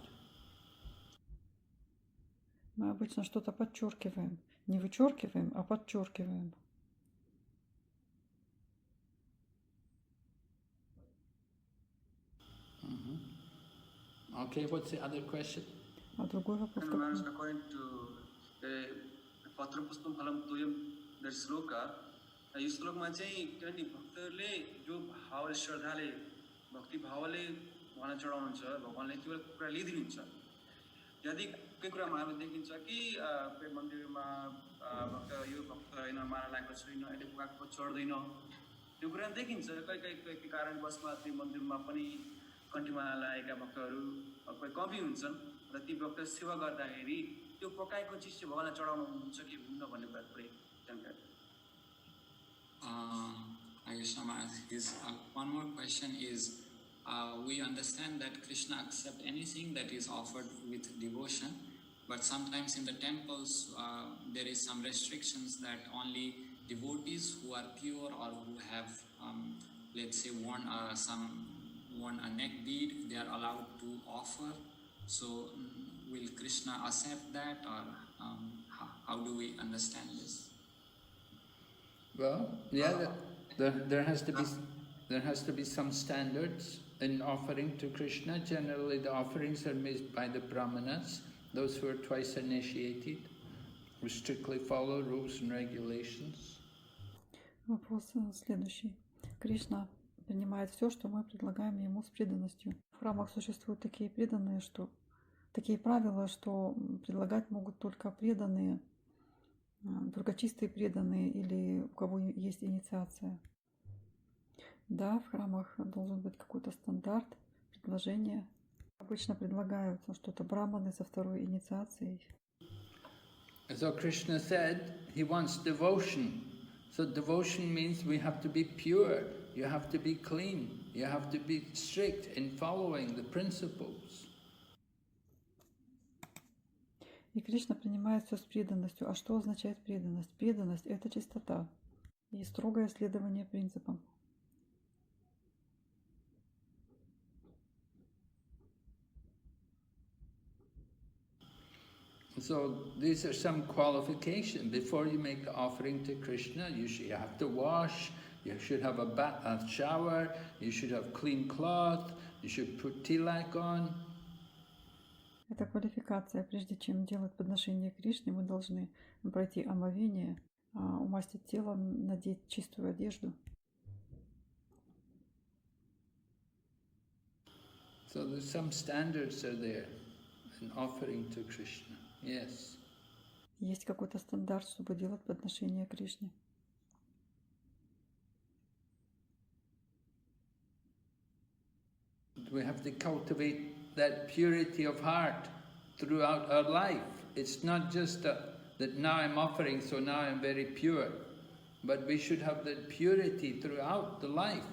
B: Мы обычно что-то подчеркиваем. Не вычеркиваем, а подчеркиваем.
A: Okay, what's the other question?
B: А другой вопрос какой?
F: According to Patram Pustam Phalam Tuyam, there's sloka. यो श्लोकमा चाहिँ किनभने भक्तहरूले जो भावले श्रद्धाले भक्ति भावले भगवान चढाउनुहुन्छ भगवानले त्यो कुरा लिइदिनुहुन्छ यदि कुनै कुरामा हामीले देखिन्छ कि मन्दिरमा भक्त यो भक्त हैन माला लागेको छैन अहिले पुगाको चढ्दैन त्यो कुरा देखिन्छ कहीँ कारणवशमा त्यो मन्दिरमा पनि कन्ठीमाला लागेका भक्तहरू कोही कमी हुन्छन् र ती भक्त सेवा गर्दाखेरि त्यो पकाएको चिज चाहिँ भगवानलाई चढाउनुहुन्छ कि हुन्न भन्ने कुरा पुरै जानकारी
D: one more question is, we understand that Krishna accepts anything that is offered with devotion, but sometimes in the temples there is some restrictions that only devotees who are pure or who have, let's say, worn a neck bead, they are allowed to offer. So will Krishna accept that, or how do we understand this?
A: Well, yeah, there has to be some standards in offering to Krishna. Generally, the offerings are made by the brahmanas, those who are twice initiated, who strictly follow rules and regulations.
B: Вопрос следующий. Кришна принимает все, что мы предлагаем ему с преданностью. В храмах существуют такие преданные, что такие правила, что предлагать могут только преданные, только чистые преданные или у кого есть инициация. Да, в храмах должен быть какой-то стандарт, предложение. Обычно предлагаются что-то браманы со второй инициацией.
A: So Krishna said he wants devotion. So devotion means we have to be pure, you have to be clean, you have to be strict in following the principles.
B: И Кришна принимает все с преданностью. А что означает преданность? Преданность – это чистота и строгое следование принципам.
A: So these are some qualifications. Before you make the offering to Krishna, you have to wash, you should have a shower, you should have clean cloth, you should put tilak on.
B: Это квалификация. Прежде чем делать подношение Кришне, мы должны пройти омовение, умастить тело, надеть чистую одежду.
A: So there's some standards are there in offering to Krishna. Yes.
B: Есть какой-то стандарт, чтобы делать подношение Кришне.
A: We have to cultivate that purity of heart throughout our life. It's not just that now I'm offering, so now I'm very pure. But we should have that purity throughout the life.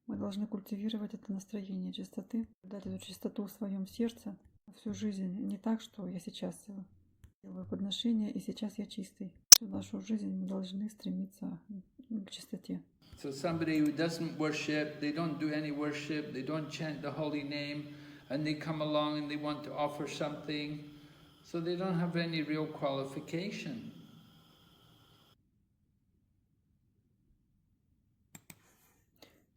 B: Мы должны культивировать это настроение чистоты, дать эту чистоту в своем сердце всю жизнь. Не так, что я сейчас делаю подношение, и сейчас я чистый. Всю нашу жизнь мы должны стремиться к чистоте.
A: So somebody who doesn't worship, they don't do any worship, they don't chant the holy name, and they come along and they want to offer something, so they don't have any real qualification.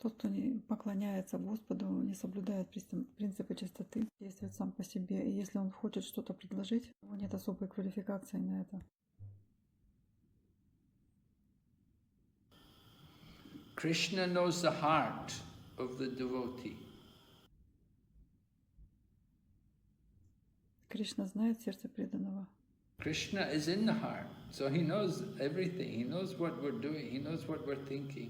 B: Тот, кто не поклоняется Господу, не соблюдает принципы чистоты, действует сам по себе. И если он хочет что-то предложить, у него нет особой квалификации на это.
A: Krishna knows the heart of the devotee.
B: Кришна знает сердце преданного.
A: Krishna is in the heart, so he knows everything. He knows what we're doing. He knows what we're thinking.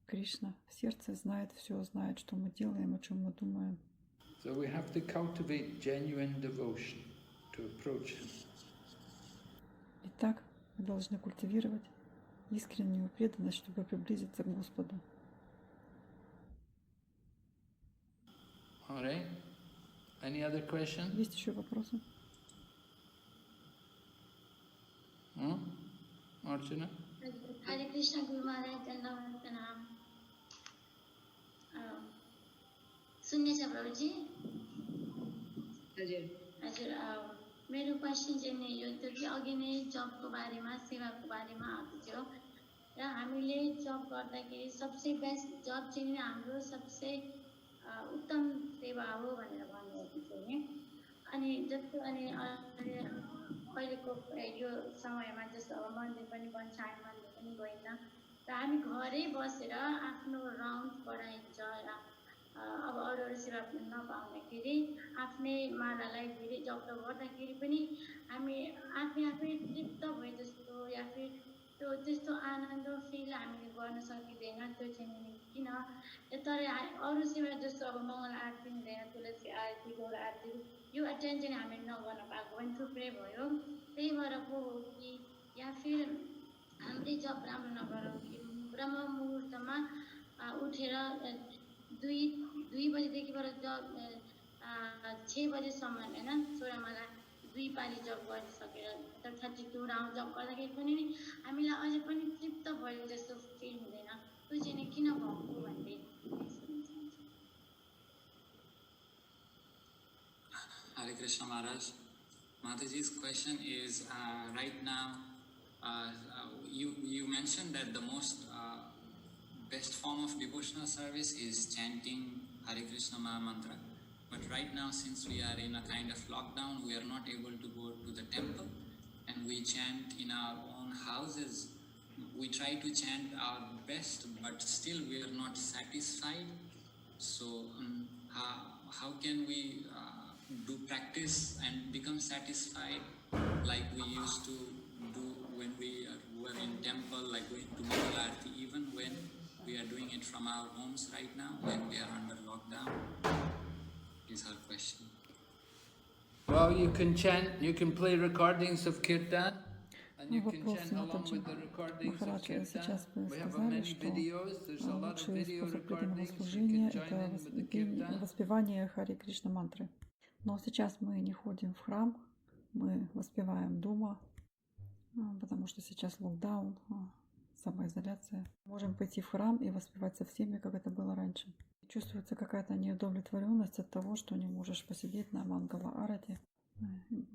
B: Кришна в сердце знает все, знает, что мы делаем, о чем мы думаем.
A: So we have to cultivate genuine devotion to approach him.
B: Итак, мы должны культивировать искреннюю преданность, чтобы приблизиться к Господу.
A: All right. Any other question?
B: Есть еще вопросы?
A: Archana?
C: Hare Krishna, Guru Maharaj, Dandavat Pranam. सुन्ने छ प्रभुजी
E: हजुर
C: हजुर मेरो question चाहिँ नि यो थियो कि अघि नै जबको बारेमा सेवाको बारेमा आएको थियो र हामीले जब गर्दाखेरि सबसे बेस्ट जब चाहिँ नि हाम्रो सबसे उत्तम सेवा हो भनेर भन्नुभएको थियो नि अनि जस्तो अनि अहिलेको यो समयमा जस्तो अब मन्दिर पनि बन्छ हामी मन्दिर पनि गइन्छ र हामी घरै बसेर आफ्नो राउन्ड बढाइन्छ अब अरू सेवा नपाउँदाखेरि आफ्नै मालालाई फेरि जप गर्दाखेरि पनि हामी आफै तृप्त भए जस्तो या फिर त्यो त्यस्तो आनन्द फिल हामीले गर्न सकिँदैन त्यो चाहिँ किन तर अरू सेवा जस्तो अब मङ्गल आरती हुँदैन तुलसी आरती गौर आरती यो अटेन्ड चाहिँ हामीले नगर्न पाएको पनि थुप्रै भयो त्यही भएर पो हो कि या फिर हाम्रै जप राम्रो नगरौँ कि ब्रह्म मुहुर्तमा उठेर दुई बजेदेखिबाट जब 6 बजेसम्म होइन 16 मलाई 2 पाली जब गरिसकेर 32 राउन्ड जब गर्दाखेरि पनि नि हामीलाई अझै पनि तृप्त भयो जस्तो फिल हुँदैन त्यो चाहिँ नि किन भएको भन्ने
D: Hare Krishna Maharaj. Mataji's question is right now you mentioned that the most best form of devotional service is chanting Hare Krishna Maha Mantra. But right now, since we are in a kind of lockdown, we are not able to go to the temple and we chant in our own houses. We try to chant our best, but still we are not satisfied. So how can we do practice and become satisfied like we used to do when we were in temple, like going to Mangal Aarti, even when we are doing it from our homes right now, when we are under lockdown? Is her question.
A: Well, you can chant, you can play recordings of kirtan, and you can
B: Вопрос,
A: chant along
B: Матаджи.
A: with the recordings of
B: Махарадж, сейчас
A: kirtan.
B: вы
A: We have
B: сказали,
A: many
B: что
A: videos, there's a lot of
B: лучший
A: video
B: способ преданного
A: recordings, you
B: служения
A: can join in
B: —
A: with the
B: это
A: kirtan.
B: воспевание Хари Кришна мантры. Но сейчас мы не ходим в храм, мы воспеваем дома, потому что сейчас локдаун, самоизоляция. Можем пойти в храм и воспевать со всеми, как это было раньше. Чувствуется какая-то неудовлетворенность от того, что не можешь посидеть на Мангала Арати,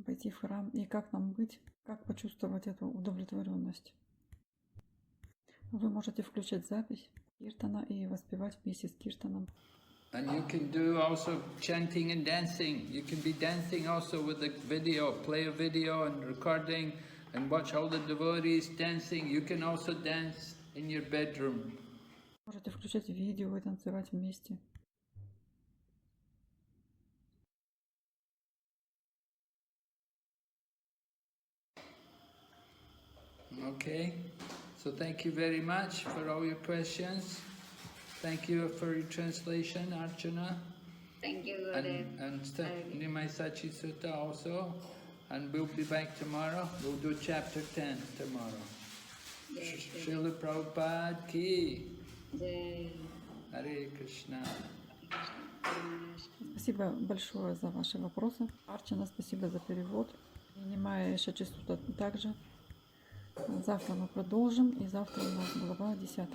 B: пойти в храм. И как нам быть, как почувствовать эту удовлетворенность? Вы можете включать запись киртана и воспевать вместе с киртаном.
A: And you can do also chanting and dancing. You can be dancing also with the video, play a video and recording and watch all the devotees dancing. You can also dance in your bedroom.
B: Можете включать видео и танцевать вместе.
A: Okay, so thank you very much for all your questions. Thank you for your translation, Archana.
E: Thank you, Gurudev.
A: And Nimai Sachi Sutta also. And we'll be back tomorrow. We'll do chapter 10 tomorrow. Srila Prabhupada ki. Hare Krishna.
B: Спасибо большое за ваши вопросы. Арчана, спасибо за перевод. Принимая Шачи Сutta также. Завтра мы продолжим, и завтра у нас глава 10.